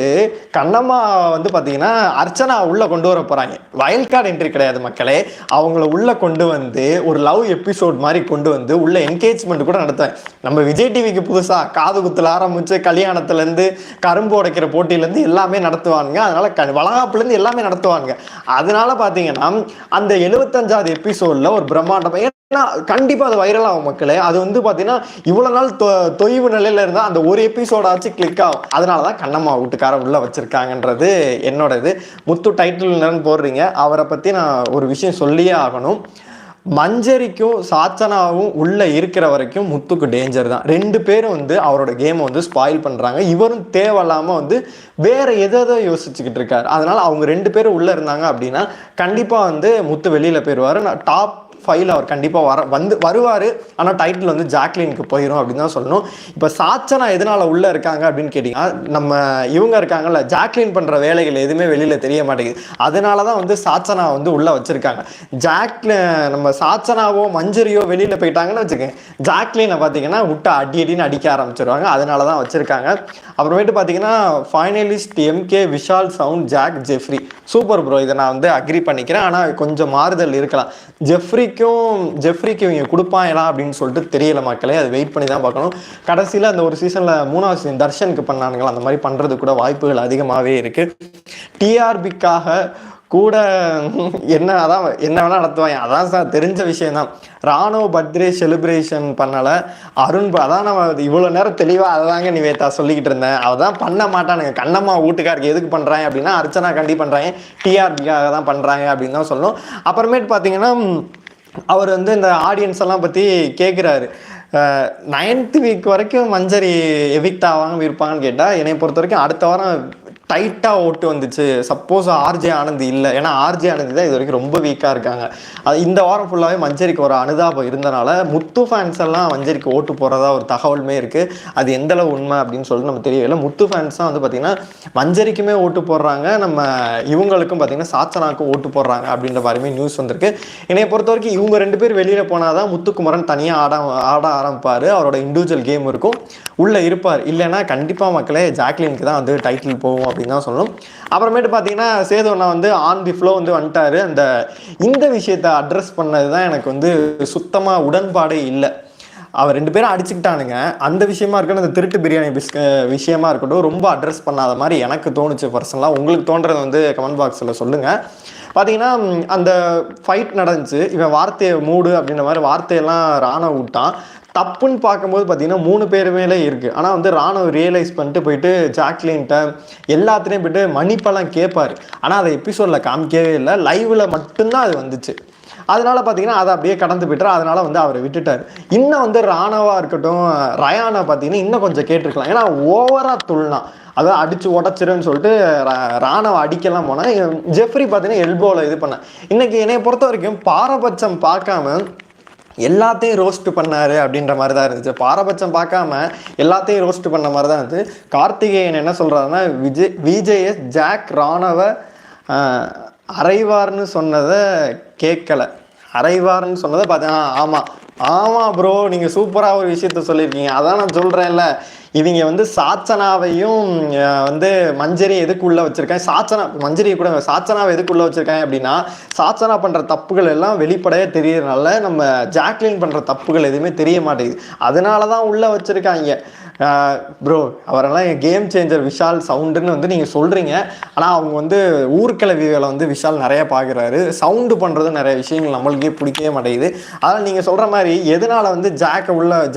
கண்ணம்மா வந்து பார்த்தீங்கன்னா அர்ச்சனா உள்ளே கொண்டு வர போகிறாங்க. வயல் கார்டு என்ட்ரி கிடையாது மக்களே, அவங்கள உள்ளே கொண்டு வந்து ஒரு லவ் எபிசோட் மாதிரி கொண்டு வந்து உள்ள என்கேஜ்மெண்ட் கூட நடத்துவேன். நம்ம விஜய் டிவிக்கு புதுசாக காது குத்தில் ஆரம்பித்து கல்யாணத்துலேருந்து கரும்பு உடைக்கிற போட்டியிலேருந்து எல்லாமே நடத்துவாங்க. அதனால் வளகாப்புலேருந்து எல்லாமே நடத்துவாங்க. அதனால பாத்தீங்கன்னா அந்த 75ஆவது எபிசோட்ல ஒரு பிரம்மாண்டம், ஏன்னா கண்டிப்பா அது வைரல் ஆகும் மக்களே. அது வந்து பாத்தீங்கன்னா இவ்வளவு நாள் தொய்வு நிலையில இருந்தா அந்த ஒரு எபிசோட ஆச்சு கிளிக் ஆகும். அதனாலதான் கண்ணம்மா வீட்டுக்கார உள்ள வச்சிருக்காங்கன்றது என்னோட இது. முத்து டைட்டில் போடுறீங்க, அவரை பத்தி நான் ஒரு விஷயம் சொல்லியே ஆகணும். மஞ்சரிக்கும் சாச்சனாவும் உள்ள இருக்கிற வரைக்கும் முத்துக்கு டேஞ்சர் தான். 2 பேரும் வந்து அவரோட கேமை வந்து ஸ்பாயில் பண்றாங்க. இவரும் தேவையில்லாம வந்து வேற எதோ யோசிச்சுக்கிட்டு இருக்காரு. அதனால அவங்க 2 பேரும் உள்ள இருந்தாங்க அப்படின்னா கண்டிப்பா வந்து முத்து வெளியில போயிடுவாரு. நான் டாப் 5ல் அவர் கண்டிப்பாக வருவார். ஆனால் டைட்டில் வந்து ஜாக்லினுக்கு போயிடும் அப்படின்னு தான் சொல்லணும். இப்போ சாச்சனா எதனால் உள்ளே இருக்காங்க அப்படின்னு கேட்டிங்கன்னா, நம்ம இவங்க இருக்காங்கல்ல, ஜாக்லின் பண்ணுற வேலைகள் எதுவுமே வெளியில் தெரிய மாட்டேங்குது. அதனால தான் வந்து சாச்சனா வந்து உள்ளே வச்சுருக்காங்க. நம்ம சாச்சனாவோ மஞ்சரியோ வெளியில் போயிட்டாங்கன்னு வச்சுக்கோங்க, ஜாக்லினை பார்த்தீங்கன்னா விட்டு அடின்னு அடிக்க ஆரம்பிச்சிருவாங்க. அதனால தான் வச்சுருக்காங்க. அப்புறமேட்டு பார்த்தீங்கன்னா finalist MK, Vishal, Sound, Jack, Jeffrey. Super bro, இதை நான் வந்து அக்ரி பண்ணிக்கிறேன். ஆனால் கொஞ்சம் மாறுதல் இருக்கலாம். ஜெஃப்ரிக்கு இவங்க கொடுப்பாங்களா அப்படின்னு சொல்லிட்டு தெரியல மக்களே. அது வெயிட் பண்ணி தான் பார்க்கணும். கடைசியில் அந்த ஒரு சீசனில் 3வது சீசன் தர்ஷனுக்கு பண்ணானுங்களா, அந்த மாதிரி பண்ணுறது கூட வாய்ப்புகள் அதிகமாகவே இருக்குது. டிஆர்பிக்காக கூட என்ன வேணால் நடத்துவாங்க. அதான் சார் தெரிஞ்ச விஷயம்தான். ராணுவ பர்த்டே செலிப்ரேஷன் பண்ணலை. அருண் அதான் நம்ம இவ்வளோ நேரம் தெளிவாக அதை தாங்க நிவேதா சொல்லிக்கிட்டு இருந்தேன். அவதான் பண்ண மாட்டானுங்க. கண்ணம்மா வீட்டுக்காருக்கு எதுக்கு பண்ணுறாங்க அப்படின்னா, அர்ச்சனா கண்டி பண்ணுறாங்க, டிஆர்பிக்காக தான் பண்ணுறாங்க அப்படின்னு தான் சொல்லணும். அப்புறமேட்டு பார்த்தீங்கன்னா, அவர் வந்து இந்த ஆடியன்ஸ் எல்லாம் பற்றி கேட்குறாரு. 9th வீக் வரைக்கும் மஞ்சரி எவிக்ட் ஆவாங்க இருப்பாங்கன்னு கேட்டால், என்னை பொறுத்த வரைக்கும் அடுத்த வாரம் டைட்டாக ஓட்டு வந்துச்சு. சப்போஸ் ஆர்ஜே ஆனந்த் இல்லை, ஏன்னா ஆர்ஜே ஆனந்த் தான் இது வரைக்கும் ரொம்ப வீக்காக இருக்காங்க. அது இந்த வாரம் ஃபுல்லாகவே மஞ்சரிக்கு ஒரு அனுதாபம் இருந்தனால முத்து ஃபேன்ஸ் எல்லாம் மஞ்சரிக்கு ஓட்டு போகிறதா ஒரு தகவலுமே இருக்குது. அது எந்தளவு உண்மை அப்படின்னு சொல்லிட்டு நம்ம தெரியவில்லை. முத்து ஃபேன்ஸ் தான் வந்து பார்த்திங்கன்னா மஞ்சரிக்குமே ஓட்டு போடுறாங்க, நம்ம இவங்களுக்கும் பார்த்திங்கன்னா சாச்சனாக்கும் ஓட்டு போடுறாங்க அப்படின்ற மாதிரியுமே நியூஸ் வந்திருக்கு. என்னை பொறுத்த வரைக்கும் இவங்க 2 பேர் வெளியில் போனால் தான் முத்துக்குமரன் தனியாக ஆட ஆரம்பிப்பார். அவரோட இண்டிவிஜுவல் கேம் இருக்கும், உள்ளே இருப்பார். இல்லைன்னா கண்டிப்பாக மக்களே ஜாக்லினுக்கு தான் வந்து டைட்டில் போகும் அப்படின்னு தான் சொல்லணும். அப்புறமேட்டு பார்த்தீங்கன்னா சேதுவண்ணா வந்து ஆன் தி ஃப்ளோ வந்து வந்துட்டாரு. இந்த விஷயத்தை அட்ரஸ் பண்ணது தான் எனக்கு வந்து சுத்தமாக உடன்பாடே இல்லை. அவர் 2 பேரும் அடிச்சுக்கிட்டானுங்க, அந்த விஷயமா இருக்கட்டும், அந்த திருட்டு பிரியாணி விஷயமா இருக்கட்டும், ரொம்ப அட்ரஸ் பண்ணாத மாதிரி எனக்கு தோணுச்சு பர்சனலாக. உங்களுக்கு தோன்றது வந்து கமெண்ட் பாக்ஸில் சொல்லுங்கள். பார்த்தீங்கன்னா அந்த ஃபைட் நடந்துச்சு, இவன் வார்த்தையை மூடு அப்படின்ற மாதிரி வார்த்தையெல்லாம் ராணவ விட்டான். தப்புன்னு பார்க்கும்போது பார்த்தீங்கன்னா 3 பேர் மேலே இருக்குது. ஆனால் வந்து ராணுவ ரியலைஸ் பண்ணிட்டு போயிட்டு ஜாக்லின்ட்ட எல்லாத்துலேயும் போயிட்டு மன்னிப்பெல்லாம் கேட்பார். ஆனால் அதை எபிசோடில் காமிக்கவே இல்லை, லைவில் மட்டும்தான் அது வந்துச்சு. அதனால பார்த்தீங்கன்னா அதை அப்படியே கடந்து போய்ட்டார். அதனால வந்து அவரை விட்டுட்டார். இன்னும் வந்து ராணவாக இருக்கட்டும், ரயானை பார்த்தீங்கன்னா இன்னும் கொஞ்சம் கேட்டிருக்கலாம். ஏன்னா ஓவராக துள்ளான், அதான் அடித்து உடச்சிருன்னு சொல்லிட்டு ராணவ அடிக்கலாம் போனால், ஜெஃப்ரி பார்த்தீங்கன்னா எல்போவில் இது பண்ணேன். இன்றைக்கி என்னை பொறுத்த வரைக்கும் பாரபட்சம் பார்க்காம எல்லாத்தையும் ரோஸ்ட் பண்ணார் அப்படின்ற மாதிரி தான் இருந்துச்சு. பாரபட்சம் பார்க்காம எல்லாத்தையும் ரோஸ்ட் பண்ண மாதிரி தான் இருந்துச்சு. கார்த்திகேயன் என்ன சொல்கிறாருன்னா, விஜய் ஜாக் ராணவ அரைவார்னு சொன்னதை கேட்கலை, அரைவார்னு சொன்னதை பார்த்தேன். ஆமாம் ப்ரோ, நீங்கள் சூப்பராக ஒரு விஷயத்த சொல்லியிருக்கீங்க. அதான் நான் சொல்கிறேன்ல, இவங்க வந்து சாச்சனாவையும் வந்து மஞ்சரியை எதுக்குள்ளே வச்சுருக்காங்க, மஞ்சரியை கூட சாச்சனாவை எதுக்குள்ளே வச்சுருக்காங்க அப்படின்னா, சாச்சனா பண்ணுற தப்புகள் எல்லாம் வெளிப்படையாக தெரியறதுனால நம்ம ஜாக்லின் பண்ணுற தப்புகள் எதுவுமே தெரிய மாட்டேங்குது. அதனால தான் உள்ளே வச்சுருக்காங்க. ப்ரோ அவரெல்லாம் கேம் சேஞ்சர் விஷால் சவுண்டுன்னு வந்து நீங்கள் சொல்கிறீங்க. ஆனால் அவங்க வந்து ஊர்கிழவிகளை வந்து விஷால் நிறைய பார்க்குறாரு. சவுண்டு பண்ணுறது நிறைய விஷயங்கள் நம்மளுக்கே பிடிக்கவே மாட்டேங்குது. அதனால் நீங்கள் சொல்கிற மாதிரி எதனால் வந்து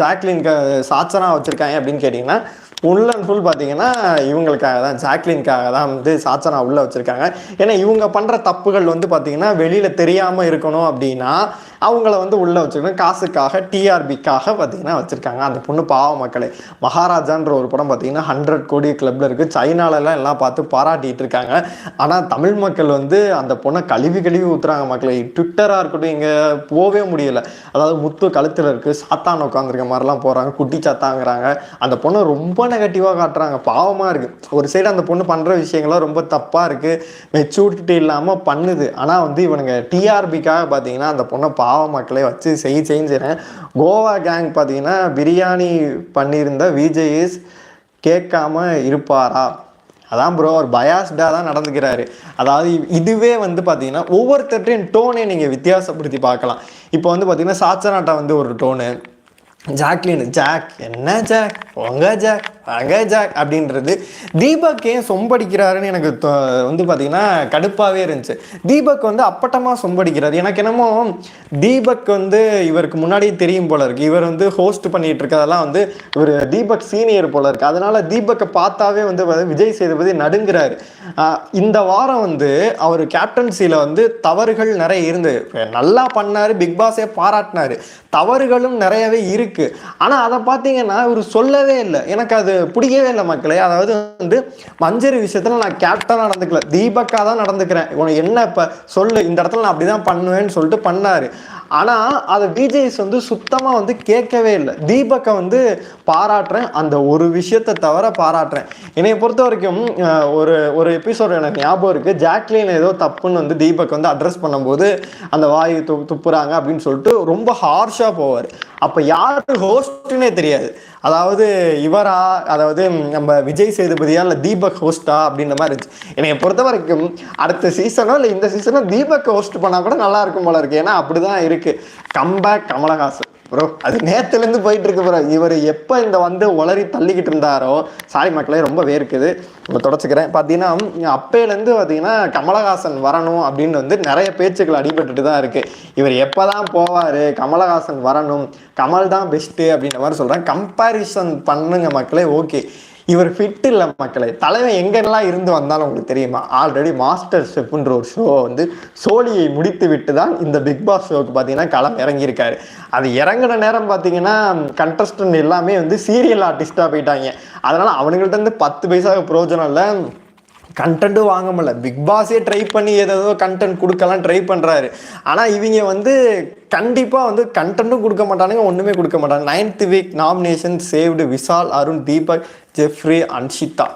ஜாக்லின்க்கு சாச்சனா வச்சுருக்காங்க அப்படின்னு கேட்டிங்கன்னா, ஃபுல் அண்ட் ஃபுல் பார்த்தீங்கன்னா இவங்களுக்காக தான், ஜாக்லின்காக தான் வந்து சாச்சனா உள்ளே வச்சுருக்காங்க. ஏன்னா இவங்க பண்ணுற தப்புகள் வந்து பார்த்தீங்கன்னா வெளியில் தெரியாமல் இருக்கணும் அப்படின்னா அவங்கள வந்து உள்ளே வச்சுருக்கணும். காசுக்காக, டிஆர்பிக்காக பார்த்தீங்கன்னா வச்சுருக்காங்க. அந்த பொண்ணு பாவ மக்களே. மகாராஜான்ற ஒரு படம் பார்த்தீங்கன்னா 100 கோடி கிளப்பில் இருக்குது. சைனாலெல்லாம் எல்லாம் பார்த்து பாராட்டிகிட்டு இருக்காங்க. ஆனால் தமிழ் மக்கள் வந்து அந்த பொண்ணை கழுவி ஊற்றுறாங்க மக்களே. ட்விட்டராக இருக்கட்டும், இங்கே போகவே முடியலை. அதாவது முத்து கழுத்தில் இருக்குது, சாத்தான் உட்காந்துருக்க மாதிரிலாம் போகிறாங்க, குட்டி சாத்தாங்கிறாங்க. அந்த பொண்ணை ரொம்ப நெகட்டிவாக காட்டுறாங்க. பாவமாக இருக்குது. ஒரு சைடு அந்த பொண்ணு பண்ணுற விஷயங்கள்லாம் ரொம்ப தப்பாக இருக்குது, மெச்சூரிட்டி இல்லாமல் பண்ணுது. ஆனால் வந்து இவனுங்க டிஆர்பிக்காக பார்த்தீங்கன்னா அந்த பொண்ணை பாவ மக்களை வச்சு செய்கிறேன். கோவா கேங் பார்த்தீங்கன்னா பிரியாணி பண்ணியிருந்த விஜய் கேட்காம இருப்பாரா? அதான் ப்ரோ, அவர் பயாஸ்டாக தான் நடந்துக்கிறாரு. அதாவது இதுவே வந்து பார்த்தீங்கன்னா ஒவ்வொருத்தர்டையும் டோனே நீங்கள் வித்தியாசப்படுத்தி பார்க்கலாம். இப்போ வந்து பார்த்தீங்கன்னா சாச்சனாட்டா வந்து ஒரு டோனு, ஜாக்லின் ஜாக் என்ன ஜாக் உங்க ஜாக் அங்க ஜாக் அப்படின்றது. தீபக் ஏன் சொம்படிக்கிறாருன்னு எனக்கு வந்து பார்த்தீங்கன்னா கடுப்பாகவே இருந்துச்சு. தீபக் வந்து அப்பட்டமாக சொம்படிக்கிறார். எனக்கு என்னமோ தீபக் வந்து இவருக்கு முன்னாடியே தெரியும் போல இருக்குது. இவர் வந்து ஹோஸ்ட் பண்ணிகிட்டு இருக்கிறதெல்லாம் வந்து இவர் தீபக் சீனியர் போல இருக்குது. அதனால் தீபக்கை பார்த்தாவே வந்து விஜய் சேதுபதி நடுங்கிறாரு. இந்த வாரம் வந்து அவர் கேப்டன்சியில் வந்து தவறுகள் நிறைய இருந்து நல்லா பண்ணார், பிக் பாஸே பாராட்டினார். தவறுகளும் நிறையவே இருக்குது. ஆனால் அதை பார்த்தீங்கன்னா இவர் சொல்லவே இல்லை. எனக்கு அது பிடிக்கவே இல்லை மக்களே. அதாவது வந்து மஞ்சரி விஷயத்தில் நான் கேப்டனாக நடந்துக்கல, தீபக்காக தான் நடந்துக்கிறேன். உனக்கு என்ன இப்போ சொல்லு, இந்த இடத்துல நான் அப்படி தான் பண்ணுவேன்னு சொல்லிட்டு பண்ணார். ஆனால் அதை விஜய்ஸ் வந்து சுத்தமாக வந்து கேட்கவே இல்லை. தீபக்கை வந்து பாராட்டுறேன், அந்த ஒரு விஷயத்தை தவிர பாராட்டுறேன். என்னை பொறுத்த வரைக்கும் ஒரு ஒரு எபிசோடு எனக்கு ஞாபகம் இருக்குது. ஜாக்லின் ஏதோ தப்புன்னு வந்து தீபக் வந்து அட்ரஸ் பண்ணும்போது அந்த வாயு துப்புறாங்க அப்படின்னு சொல்லிட்டு ரொம்ப ஹார்ஷாக போவார். அப்போ யாரு ஹோஸ்ட்னே தெரியாது. அதாவது இவரா, அதாவது நம்ம விஜய் சேதுபதியா இல்லை தீபக் ஹோஸ்டா அப்படின்ற மாதிரி இருந்துச்சு. என்னை பொறுத்த வரைக்கும் அடுத்த சீசனோ இல்லை இந்த சீசனோ தீபக் ஹோஸ்ட் பண்ணால் கூட நல்லா இருக்கும் போல இருக்கு. ஏன்னா அப்படிதான் இருக்கு. கம்பேக் கமலஹாசன் ப்ரோ, அது நேற்றுலேருந்து போயிட்டு இருக்கு ப்ரோ. இவர் எப்போ இந்த வந்து உளறி தள்ளிக்கிட்டு இருந்தாரோ, சாரி மக்களே ரொம்ப வேர்க்குது, நம்ம தொடச்சிக்கிறேன். பார்த்தீங்கன்னா அப்பையிலேருந்து பார்த்தீங்கன்னா கமலஹாசன் வரணும் அப்படின்னு வந்து நிறைய பேச்சுக்கள் அடிபட்டுட்டு தான் இருக்குது. இவர் எப்போ தான் போவார், கமலஹாசன் வரணும், கமல் தான் பெஸ்ட்டு அப்படின்ற மாதிரி சொல்கிறேன். கம்பேரிசன் பண்ணுங்க மக்களே. ஓகே, இவர் ஃபிட் இல்லை மக்களே. தலைவன் எங்கெல்லாம் இருந்து வந்தாலும் உங்களுக்கு தெரியுமா, ஆல்ரெடி மாஸ்டர் ஷெஃப்ன்ற ஒரு ஷோ வந்து சோழியை முடித்து விட்டு தான் இந்த பிக் பாஸ் ஷோவுக்கு பார்த்தீங்கன்னா களம் இறங்கியிருக்காரு. அது இறங்கின நேரம் பார்த்தீங்கன்னா கண்டஸ்டன்ட் எல்லாமே வந்து சீரியல் ஆர்டிஸ்டாக போயிட்டாங்க. அதனால் அவனுங்கள்ட்ட இருந்து 10 பைசாவுக்கு பிரயோஜனம் இல்லை, கண்டென்ட்டும் வாங்க முடியல. பிக் பாஸே ட்ரை பண்ணி ஏதோ கண்டென்ட் கொடுக்கலாம் ட்ரை பண்ணுறாரு. ஆனால் இவங்க வந்து கண்டிப்பாக வந்து கண்டென்ட்டும் கொடுக்க மாட்டானுங்க, ஒன்றுமே கொடுக்க மாட்டாங்க. 9th week nomination saved Vishal, Arun, Deepak, Jeffrey, Anshitha.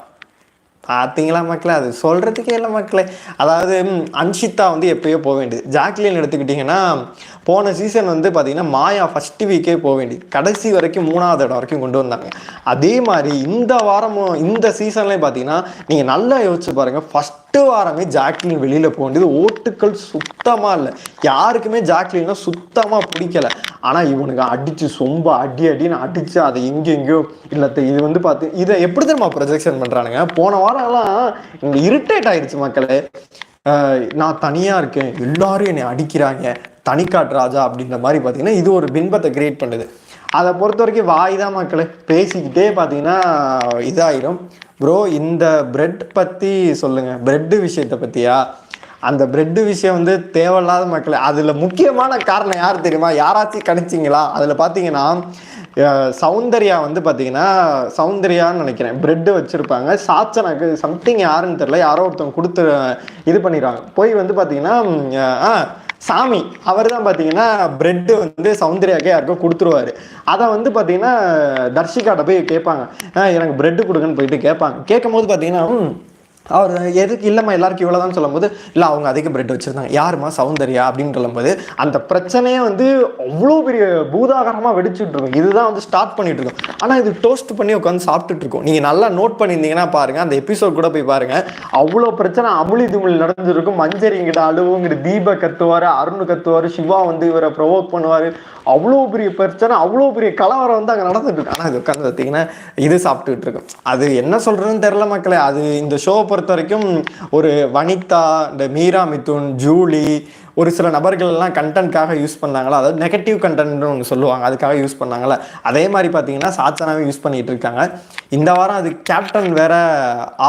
பார்த்தீங்களா மக்களே, அது சொல்கிறதுக்கே இல்லை மக்களே. அதாவது அன்ஷிதா வந்து எப்பயோ போக வேண்டியது. ஜாக்லின் எடுத்துக்கிட்டிங்கன்னா போன சீசன் வந்து பார்த்தீங்கன்னா மாயா ஃபஸ்ட்டு வீக்கே போக வேண்டியது, கடைசி வரைக்கும் 3வது இடம் வரைக்கும் கொண்டு வந்தாங்க. அதே மாதிரி இந்த வாரமும் இந்த சீசன்லேயும் பார்த்தீங்கன்னா நீங்கள் நல்லா யோசிச்சு பாருங்கள், ஃபஸ்ட்டு வாரமே ஜாக்லின் வெளியில் போக வேண்டியது. ஓட்டுக்கள் சுத்தமாக இல்லை, யாருக்குமே ஜாக்லின்னா சுத்தமாக பிடிக்கல. ஆனால் இவனுக்கு அடித்து சொம்ப அடின்னு அடித்து அதை எங்கெங்கேயோ இல்லை. இது வந்து பார்த்து இதை எப்படி தெரியுமா ப்ரொஜெக்ஷன் பண்ணுறானுங்க. போன வாரம்லாம் இங்கே இரிட்டேட் ஆயிடுச்சு மக்களே. நான் தனியாக இருக்கேன், எல்லாரும் என்னை அடிக்கிறாங்க, தனிக்காட்டு ராஜா அப்படின்ற மாதிரி பார்த்தீங்கன்னா இது ஒரு பின்பத்தை கிரியேட் பண்ணுது. அதை பொறுத்த வரைக்கும் வாய் தான் மக்களே, பேசிக்கிட்டே பார்த்தீங்கன்னா இதாயிரும். ப்ரோ இந்த பிரெட் பற்றி சொல்லுங்கள், பிரெட்டு விஷயத்தை பற்றியா? அந்த பிரெட்டு விஷயம் வந்து தேவையில்லாத மக்களே. அதில் முக்கியமான காரணம் யார் தெரியுமா? யாராச்சும் கணிச்சிங்களா? அதில் பார்த்தீங்கன்னா சௌந்தர்யா வந்து பார்த்தீங்கன்னா சௌந்தர்யான்னு நினைக்கிறேன் பிரெட்டு வச்சுருப்பாங்க. சாச்சனாக்கு சம்திங் யாருன்னு தெரியல, யாரோ ஒருத்தவங்க கொடுத்து இது பண்ணிடுவாங்க. போய் வந்து பார்த்தீங்கன்னா சாமி அவர் தான் பார்த்தீங்கன்னா பிரெட்டு வந்து சௌந்தர்யாக்கே யாருக்கோ கொடுத்துருவாரு. அதை வந்து பார்த்தீங்கன்னா தர்ஷிகாட்ட போய் கேட்பாங்க, எனக்கு பிரெட்டு கொடுங்கன்னு போயிட்டு கேட்பாங்க. கேட்கும் போது பார்த்தீங்கன்னா அவர் எதுக்கு இல்லைம்மா எல்லாருக்கும் இவ்வளோதான் சொல்லும்போது, இல்லை அவங்க அதிக பிரெட் வச்சுருந்தாங்க. யாருமா? சௌந்தர்யா அப்படின்னு சொல்லும்போது அந்த பிரச்சனையே வந்து அவ்வளோ பெரிய பூதாகரமாக வெடிச்சுட்டு இருக்கும். இதுதான் வந்து ஸ்டார்ட் பண்ணிட்டு இருக்கோம். ஆனால் இது டோஸ்ட் பண்ணி உட்காந்து சாப்பிட்டுட்டு இருக்கோம். நீங்கள் நல்லா நோட் பண்ணியிருந்தீங்கன்னா பாருங்கள், அந்த எபிசோட் கூட போய் பாருங்கள். அவ்வளோ பிரச்சனை அமுளி துமிழ் நடந்துருக்கும். மஞ்சரிங்கிட்ட அழுவுங்கிட்ட தீபக் கத்துவார், அருண் கத்துவார், சிவா வந்து இவரை ப்ரொவோக் பண்ணுவார். அவ்வளோ பெரிய பிரச்சனை, அவ்வளோ பெரிய கலவரம் வந்து அங்கே நடந்துட்டு இருக்கு. ஆனால் இது உட்காந்து பார்த்தீங்கன்னா இது சாப்பிட்டுட்டு இருக்கும். அது என்ன சொல்கிறதுன்னு தெரில மக்களே. அது இந்த ஷோ பொறுத்த வரைக்கும் ஒரு வனிதா, இந்த மீரா மிதுன், ஜூலி, ஒரு சில நபர்கள் எல்லாம் கண்டென்ட்காக யூஸ் பண்ணாங்களா, அதாவது நெகட்டிவ் கண்டென்ட்னு ஒன்று சொல்லுவாங்க, அதுக்காக யூஸ் பண்ணாங்களா. அதே மாதிரி பார்த்தீங்கன்னா சாச்சனாவே யூஸ் பண்ணிட்டு இருக்காங்க. இந்த வாரம் அது கேப்டன் வேற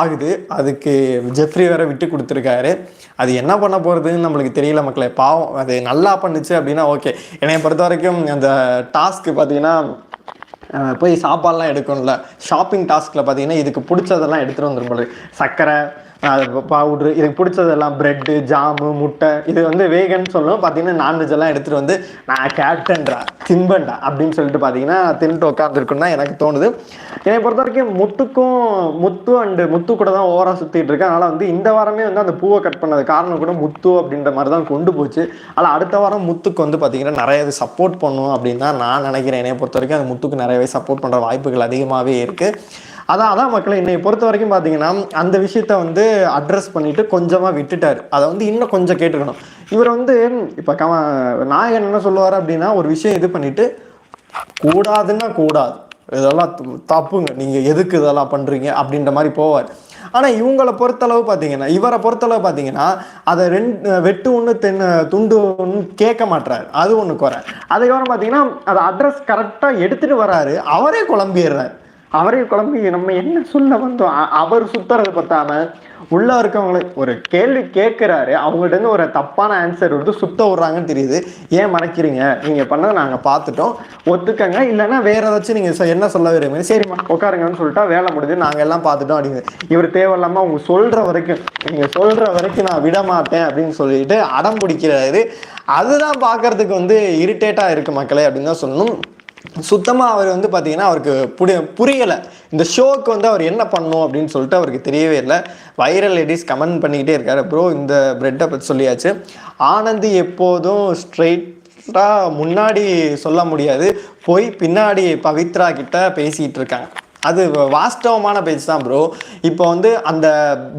ஆகுது, அதுக்கு ஜெஃப்ரி வேற விட்டு கொடுத்துருக்காரு. அது என்ன பண்ண போகிறதுன்னு நம்மளுக்கு தெரியல மக்களே. பாவம், அது நல்லா பண்ணுச்சு அப்படின்னா ஓகே. என்னை பொறுத்த வரைக்கும் அந்த டாஸ்க்கு பார்த்தீங்கன்னா போய் சாப்பாடுலாம் எடுக்கணும்ல, ஷாப்பிங் டாஸ்கில் பார்த்தீங்கன்னா இதுக்கு பிடிச்சதெல்லாம் எடுத்துகிட்டு வந்துடும். சர்க்கரை, பவுட்ரு, இதுக்கு பிடிச்சதெல்லாம் ப்ரெட்டு, ஜாமு, முட்டை, இது வந்து வேகன்னு சொல்லணும். பார்த்தீங்கன்னா நான்வெஜ் எல்லாம் எடுத்துகிட்டு வந்து நான் கேப்டன்டா திம்பண்டா அப்படின்னு சொல்லிட்டு பார்த்தீங்கன்னா தின்ட்டு உட்காந்துருக்குன்னு தான் எனக்கு தோணுது. என்னை பொறுத்த வரைக்கும் முத்து கூட தான் ஓவராக சுற்றிட்டு இருக்கேன். அதனால் வந்து இந்த வாரமே வந்து அந்த பூவை கட் பண்ணது காரணம் கூட முத்து அப்படின்ற மாதிரி தான் கொண்டு போச்சு. ஆனால் அடுத்த வாரம் முத்துக்கு வந்து பார்த்தீங்கன்னா நிறையவே சப்போர்ட் பண்ணும் அப்படின்னு தான் நான் நினைக்கிறேன். என்னை பொறுத்த வரைக்கும் அந்த முத்துக்கு நிறையவே சப்போர்ட் பண்ணுற வாய்ப்புகள் அதிகமாகவே இருக்குது. அதான் மக்களை என்னை பொறுத்த வரைக்கும் பார்த்தீங்கன்னா அந்த விஷயத்த வந்து அட்ரஸ் பண்ணிட்டு கொஞ்சமாக விட்டுட்டார். அதை வந்து இன்னும் கொஞ்சம் கேட்டுக்கணும். இவர் வந்து இப்போ நாயகன் என்ன சொல்லுவார் அப்படின்னா, ஒரு விஷயம் இது பண்ணிட்டு கூடாதுன்னா கூடாது, இதெல்லாம் தப்புங்க, நீங்கள் எதுக்கு இதெல்லாம் பண்ணுறீங்க அப்படின்ற மாதிரி போவார். ஆனால் இவரை பொறுத்தளவு பார்த்தீங்கன்னா அதை வெட்டு ஒன்று துண்டு ஒன்று கேட்க மாட்டுறாரு. அது ஒன்று குறை. அதுக்கப்புறம் பார்த்தீங்கன்னா அதை அட்ரஸ் கரெக்டாக எடுத்துகிட்டு வராரு, அவரே குழம்பிடுறாரு. அவரே குழம்பி நம்ம என்ன சொல்ல வந்தோம். அவர் சுத்துறது பத்தாம உள்ள இருக்கவங்களை ஒரு கேள்வி கேட்கிறாரு, அவங்கள்ட்ட இருந்து ஒரு தப்பான ஆன்சர் வந்து சுத்த விடுறாங்கன்னு தெரியுது. ஏன் மறைக்கிறீங்க, நீங்க பண்ணதை நாங்க பார்த்துட்டோம், ஒத்துக்கங்க, இல்லைன்னா வேற ஏதாச்சும் நீங்க என்ன சொல்ல விரும்புங்க, சரிம்மா உட்காருங்கன்னு சொல்லிட்டா வேலை முடிஞ்சு நாங்க எல்லாம் பார்த்துட்டோம் அப்படின்னு. இவர் தேவையில்லாம அவங்க சொல்ற வரைக்கும், நீங்க சொல்ற வரைக்கும் நான் விட மாட்டேன் அப்படின்னு சொல்லிட்டு அடம் பிடிக்கிறாரு. அதுதான் பார்க்கறதுக்கு வந்து இரிட்டேட்டா இருக்கு மக்களே அப்படின்னு தான் சொல்லணும். சுத்தமாக அவர் வந்து பார்த்தீங்கன்னா அவருக்கு புரியலை இந்த ஷோக்கு வந்து அவர் என்ன பண்ணணும் அப்படின்னு சொல்லிட்டு அவருக்கு தெரியவே இல்லை. வைரல் லேடிஸ் கமெண்ட் பண்ணிக்கிட்டே இருக்காரு. ப்ரோ இந்த பிரெட்டை பற்றி சொல்லியாச்சு. ஆனந்தி எப்போதும் ஸ்ட்ரெயிட்டாக முன்னாடி சொல்ல முடியாது, போய் பின்னாடி பவித்ரா கிட்ட பேசிகிட்டு இருக்காங்க. அது வாஸ்தவமான பேச்சு தான் ப்ரோ. இப்போ வந்து அந்த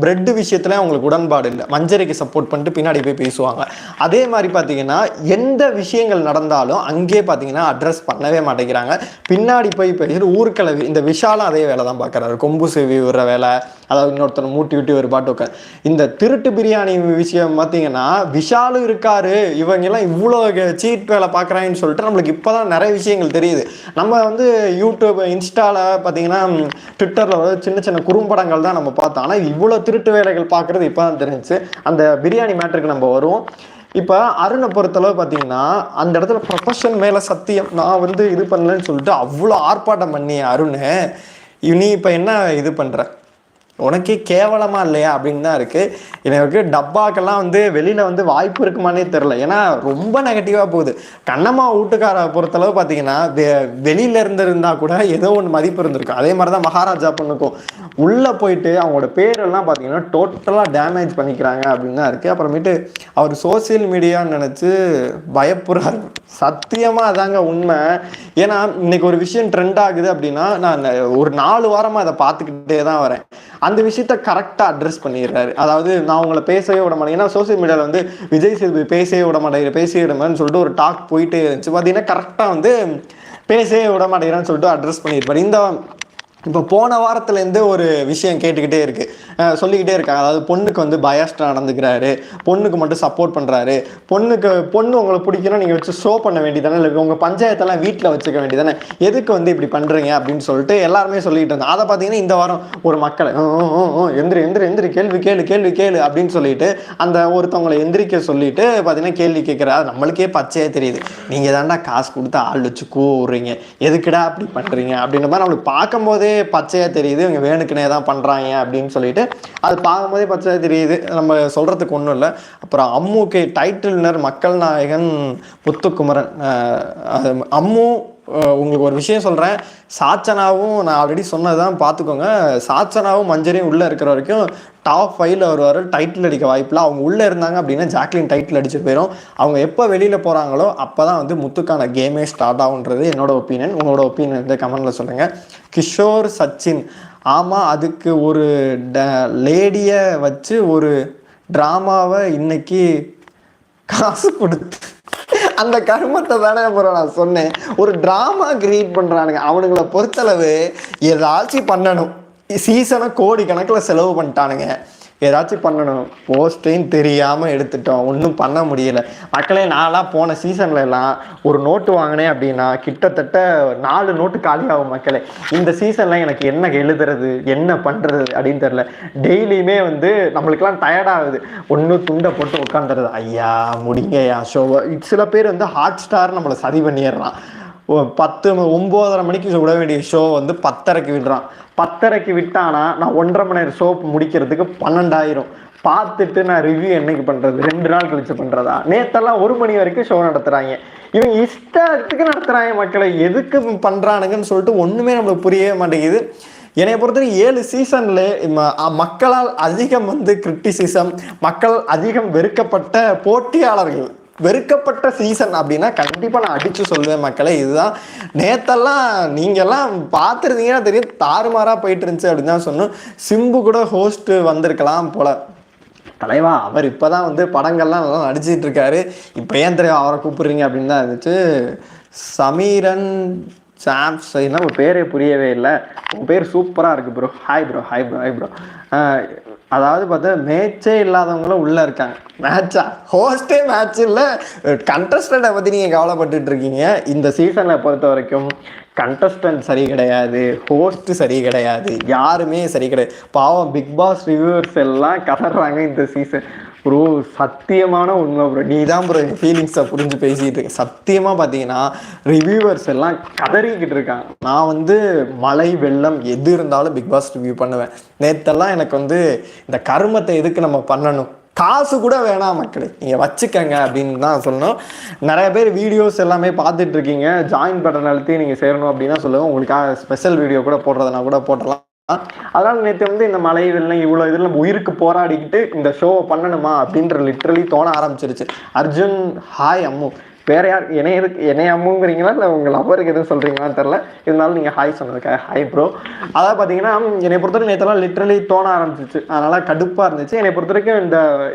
பிரெட் விஷயத்துல அவங்களுக்கு உடன்பாடு இல்லை, மஞ்சரிக்கு சப்போர்ட் பண்ணிட்டு பின்னாடி போய் பேசுவாங்க. அதே மாதிரி பார்த்தீங்கன்னா எந்த விஷயங்கள் நடந்தாலும் அங்கே பார்த்தீங்கன்னா அட்ரஸ் பண்ணவே மாட்டேங்கிறாங்க, பின்னாடி போய் பேசுகிற ஊருக்கிழவி. இந்த விஷாலும் அதே வேலை தான் பார்க்குறாரு, கொம்பு சேவி விடுற வேலை, அதாவது இன்னொருத்தனை மூட்டி விட்டு ஒரு பாட்டு உட்கார். இந்த திருட்டு பிரியாணி விஷயம் பார்த்தீங்கன்னா விஷாலும் இருக்காரு, இவங்கெல்லாம் இவ்வளோ சீட் வேலை பார்க்குறாங்கன்னு சொல்லிட்டு நம்மளுக்கு இப்போ தான் நிறைய விஷயங்கள் தெரியுது. நம்ம வந்து யூடியூப் இன்ஸ்டாவில் பார்த்தீங்கன்னா ட்விட்டரில் சின்ன சின்ன குறும்படங்கள் தான் நம்ம பார்த்தோம். ஆனால் இவ்வளோ திருட்டு வேலைகள் பார்க்குறது இப்போ தான் தெரிஞ்சிச்சு. அந்த பிரியாணி மேட்டருக்கு நம்ம வருவோம். இப்போ அருணை பொறுத்தளவு பார்த்தீங்கன்னா அந்த இடத்துல ப்ரொஃபஷன் மேலே சத்தியம், நான் வந்து இது பண்ணலன்னு சொல்லிட்டு அவ்வளோ ஆர்ப்பாட்டம் பண்ணி அருண், நீ இப்போ என்ன இது பண்ணுற, உனக்கே கேவலமாக இல்லையா அப்படின்னு தான் இருக்குது. எனக்கு டப்பாக்கெல்லாம் வந்து வெளியில் வந்து வாய்ப்பு இருக்குமானே தெரில. ஏன்னா ரொம்ப நெகட்டிவாக போகுது. கண்ணம்மா வீட்டுக்கார பொறுத்தளவு பார்த்தீங்கன்னா வெளியில இருந்தால் கூட ஏதோ ஒன்று மதிப்பு இருந்திருக்கும். அதே மாதிரி தான் மகாராஜா பொண்ணுக்கும் உள்ளே போயிட்டு அவங்களோட பேரெல்லாம் பார்த்தீங்கன்னா டோட்டலாக டேமேஜ் பண்ணிக்கிறாங்க அப்படின்னு தான் இருக்குது. அப்புறமேட்டு அவர் சோசியல் மீடியான்னு நினச்சி பயப்புறாரு. சத்தியமாக அதாங்க உண்மை. ஏன்னா இன்னைக்கு ஒரு விஷயம் ட்ரெண்ட் ஆகுது அப்படின்னா நான் ஒரு 4 வாரமாக அதை பார்த்துக்கிட்டே தான் வரேன். அந்த விஷயத்த கரெக்டாக அட்ரஸ் பண்ணிடுறாரு. அதாவது நான் உங்களை பேசவே விட மாட்டேன், ஏன்னா சோசியல் மீடியாவில் வந்து விஜய் சேதுபதி பேசவே விட மாட்டேங்கிற, பேசவே விடமான்னு சொல்லிட்டு ஒரு டாக் போயிட்டே இருந்துச்சு. பார்த்தீங்கன்னா கரெக்டாக வந்து பேசவே விட மாட்டேங்கிறான்னு சொல்லிட்டு அட்ரஸ் பண்ணியிருப்பார். இந்த இப்போ போன வாரத்துலேருந்து ஒரு விஷயம் கேட்டுக்கிட்டே சொல்லிக்கிட்டே இருக்காங்க. அதாவது பொண்ணுக்கு வந்து பயாஸ்டாக நடந்துக்கிறாரு, பொண்ணுக்கு மட்டும் சப்போர்ட் பண்ணுறாரு, பொண்ணு உங்களை பிடிக்கணும் நீங்கள் வச்சு ஷோ பண்ண வேண்டியதானே, இல்லை உங்கள் பஞ்சாயத்தெல்லாம் வீட்டில் வச்சுக்க வேண்டியதானே, எதுக்கு வந்து இப்படி பண்ணுறீங்க அப்படின்னு சொல்லிட்டு எல்லாருமே சொல்லிட்டு இருந்தாங்க. அதை பார்த்தீங்கன்னா இந்த வாரம் ஒரு மக்களை எந்திரி எந்திரி எந்திரி கேள்வி கேளு கேள்வி கேளு அப்படின்னு சொல்லிட்டு அந்த ஒருத்தவங்களை எந்திரிக்க சொல்லிட்டு பார்த்தீங்கன்னா கேள்வி கேட்குறா. அது நம்மளுக்கே பச்சையாக தெரியுது, நீங்கள் தாண்டா காசு கொடுத்து ஆள் வச்சு கூறுறீங்க, எதுக்குடா அப்படி பண்ணுறீங்க அப்படின்ற மாதிரி நம்மளுக்கு பார்க்கும்போதே பச்சையாக தெரியுது, இவங்க வேணுக்குனே தான் பண்ணுறாங்க அப்படின்னு சொல்லிட்டு அது பார்க்கும்போதே பச்சையாக தெரியுது. நம்ம சொல்கிறதுக்கு ஒன்றும் இல்லை. அப்புறம் அம்முக்கு டைட்டில்னர் மக்கள் நாயகன் முத்துக்குமரன். அம்மு உங்களுக்கு ஒரு விஷயம் சொல்கிறேன், சாச்சனாவும் நான் ஆல்ரெடி சொன்னதுதான் பார்த்துக்கோங்க, சாச்சனாவும் மஞ்சரியும் உள்ளே இருக்கிற வரைக்கும் டாப் 5ல் வருவார். டைட்டில் அடிக்க வாய்ப்பில்லை. அவங்க உள்ளே இருந்தாங்க அப்படின்னா ஜாக்லின் டைட்டில் அடிச்சு போயிடும். அவங்க எப்போ வெளியில் போகிறாங்களோ அப்போ தான் வந்து முத்துக்கான கேமே ஸ்டார்ட் ஆகுன்றது என்னோட ஒப்பீனியன். உங்களோட ஒப்பீனியன் வந்து கமெண்டில் சொல்லுங்கள். கிஷோர் சச்சின், ஆமாம் அதுக்கு ஒரு லேடியை வச்சு ஒரு ட்ராமாவை இன்னைக்கு காசு கொடுத்து அந்த கருமத்தை தானே அப்புறம் நான் சொன்னேன். ஒரு ட்ராமா கிரியேட் பண்ணுறானுங்க. அவனுங்களை பொறுத்தளவு ஏதாச்சும் பண்ணணும், சீசனை கோடி கணக்கில் செலவு பண்ணிட்டானுங்க, ஏதாச்சும் பண்ணணும், போஸ்ட்டையும் தெரியாமல் எடுத்துட்டோம், ஒன்றும் பண்ண முடியலை. மக்களே நான்லாம் போன சீசன்ல எல்லாம் ஒரு நோட்டு வாங்கினேன் அப்படின்னா கிட்டத்தட்ட 4 நோட்டு காலியாகும் மக்களே. இந்த சீசன்லாம் எனக்கு என்ன எழுதுறது என்ன பண்ணுறது அப்படின்னு தெரில. டெய்லியுமே வந்து நம்மளுக்கெல்லாம் டயர்டாகுது, ஒன்று துண்டை போட்டு உட்காந்துறது, ஐயா முடிங்கய்யா ஷோவை. சில பேர் வந்து ஹாட் ஸ்டார் நம்மளை சதி பண்ணிடுறான். 9:30 மணிக்கு விட வேண்டிய ஷோ வந்து 10:30க்கு விடுறான். 10:30க்கு விட்டானா நான் 1.5 மணி நேரம் ஷோ முடிக்கிறதுக்கு 12,000 பார்த்துட்டு நான் ரிவ்யூ என்னைக்கு பண்ணுறது, 2 நாள் கழிச்சு பண்ணுறதா? நேற்றெல்லாம் 1 மணி வரைக்கும் ஷோ நடத்துகிறாங்க. இவங்க இஷ்டத்துக்கு நடத்துகிறாங்க. மக்களை எதுக்கு பண்ணுறானுங்கன்னு சொல்லிட்டு ஒன்றுமே நம்மளுக்கு புரியவே மாட்டேங்குது. என்னை பொறுத்தவரைக்கும் 7 சீசன்ல மக்களால் அதிகம் வந்து கிரிட்டிசிசம், மக்கள் அதிகம் வெறுக்கப்பட்ட போட்டியாளர்கள், வெறுக்கப்பட்ட சீசன் அப்படின்னா கண்டிப்பாக நான் அடித்து சொல்லுவேன் மக்களே. இதுதான் நேத்தெல்லாம் நீங்கள்லாம் பார்த்துருந்தீங்கன்னா தெரியும், தாறுமாறாக போயிட்டு இருந்துச்சு அப்படின்னு தான் சொன்னோம். சிம்பு கூட ஹோஸ்ட் வந்திருக்கலாம் போல. தலைவா அவர் இப்போ தான் வந்து படங்கள்லாம் நல்லா நடிச்சிட்டு இருக்காரு, இப்போ ஏன் தெரியும் அவரை கூப்பிடுறீங்க அப்படின்னு தான் இருந்துச்சு. சமீரன் சாம்ஸ், என்ன ஒரு பேரே புரியவே இல்லை, உங்கள் பேர் சூப்பராக இருக்குது bro. Hi bro, hi bro, hi bro. அதாவது பார்த்தா மேட்சே இல்லாதவங்களும் உள்ளே இருக்காங்க. மேட்சா? ஹோஸ்டே மேட்ச் இல்லை, கண்டஸ்டண்ட்டை பற்றி நீங்கள் கவலைப்பட்டுட்டு இருக்கீங்க. இந்த சீசனை பொறுத்த வரைக்கும் கண்டஸ்டன்ட் சரி கிடையாது, ஹோஸ்ட் சரி கிடையாது, யாருமே சரி கிடையாது. பாவம் பிக் பாஸ் ரிவ்யூவர்ஸ் எல்லாம் கதறாங்க இந்த சீசன். ப்ரோ சத்தியமான உண்மை ப்ரோ, நீ தான் ப்ரோ என் ஃபீலிங்ஸை புரிஞ்சு பேசிகிட்டு இருக்கேன். சத்தியமாக பார்த்தீங்கன்னா ரிவ்யூவர்ஸ் எல்லாம் கதறிக்கிட்டு இருக்காங்க. நான் வந்து மழை வெள்ளம் எது இருந்தாலும் பிக் பாஸ் ரிவ்யூ பண்ணுவேன். நேற்றெல்லாம் எனக்கு வந்து இந்த கருமத்தை எதுக்கு நம்ம பண்ணணும், காசு கூட வேணாம் மக்களே, நீங்கள் வச்சுக்கங்க அப்படின்னு தான் சொல்லணும். நிறைய பேர் வீடியோஸ் எல்லாமே பார்த்துட்டு இருக்கீங்க, ஜாயின் பட்டன் அழுத்தி நீங்கள் சேரணும் அப்படின்னா சொல்லுங்கள், உங்களுக்காக ஸ்பெஷல் வீடியோ கூட போடுறதுனா கூட போடலாம். அதனால நேற்று வந்து இந்த மழை வெள்ளம் இவ்வளோ இதில் நம்ம உயிருக்கு போராடிக்கிட்டு இந்த ஷோவை பண்ணணுமா அப்படின்ற லிட்ரலி தோண ஆரம்பிச்சிருச்சு. அர்ஜுன் ஹாய் அம்மு, வேற யார் என்னைய அம்முங்கிறீங்களா இல்லை உங்கள் லவருக்கு எதுவும் சொல்கிறீங்களான்னு தெரில, இருந்தாலும் நீங்கள் ஹாய் சொன்னதுக்காக ஹாய் ப்ரோ. அதாவது பார்த்தீங்கன்னா என்னை பொறுத்தவரைக்கும் நேற்றெல்லாம் லிட்ரலி தோண ஆரம்பிச்சிச்சு, அதனால் கடுப்பாக இருந்துச்சு. என்னை பொறுத்த வரைக்கும்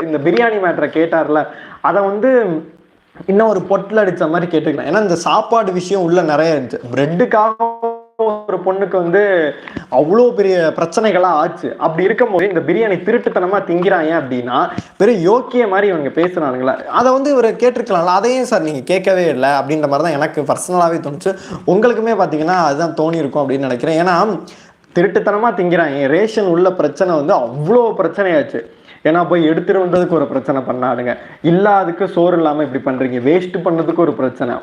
இந்த பிரியாணி மேட்ரை கேட்டார்ல, அதை வந்து இன்னும் ஒரு பொட்டில் அடித்த மாதிரி கேட்டுக்கலாம். ஏன்னா இந்த சாப்பாடு விஷயம் உள்ள நிறைய இருந்துச்சு. பிரெட்டுக்காக ஒரு பொண்ணுக்கு வந்து அவ்வளோ பெரிய பிரச்சனைகள்லாம் ஆச்சு. அப்படி இருக்கும்போது இந்த பிரியாணி திருட்டுத்தனமா திங்கிறாங்க அப்படின்னா வெறும் யோக்கிய மாதிரி இவங்க பேசுறானுங்களா, அதை வந்து இவரை கேட்டிருக்கலாம்ல, அதையும் சார் நீங்க கேட்கவே இல்லை அப்படின்ற மாதிரி தான் எனக்கு பர்சனலாகவே தோணுச்சு. உங்களுக்குமே பார்த்தீங்கன்னா அதுதான் தோணி இருக்கும் அப்படின்னு நினைக்கிறேன். ஏன்னா திருட்டுத்தனமா திங்கிறாங்க, ரேஷன் உள்ள பிரச்சனை வந்து அவ்வளோ பிரச்சனையாச்சு. ஏன்னா போய் எடுத்துட்டு வந்ததுக்கு ஒரு பிரச்சனை பண்ணாடுங்க, இல்லாததுக்கு சோறு இல்லாமல் இப்படி பண்றீங்க, வேஸ்ட் பண்ணதுக்கு ஒரு பிரச்சனை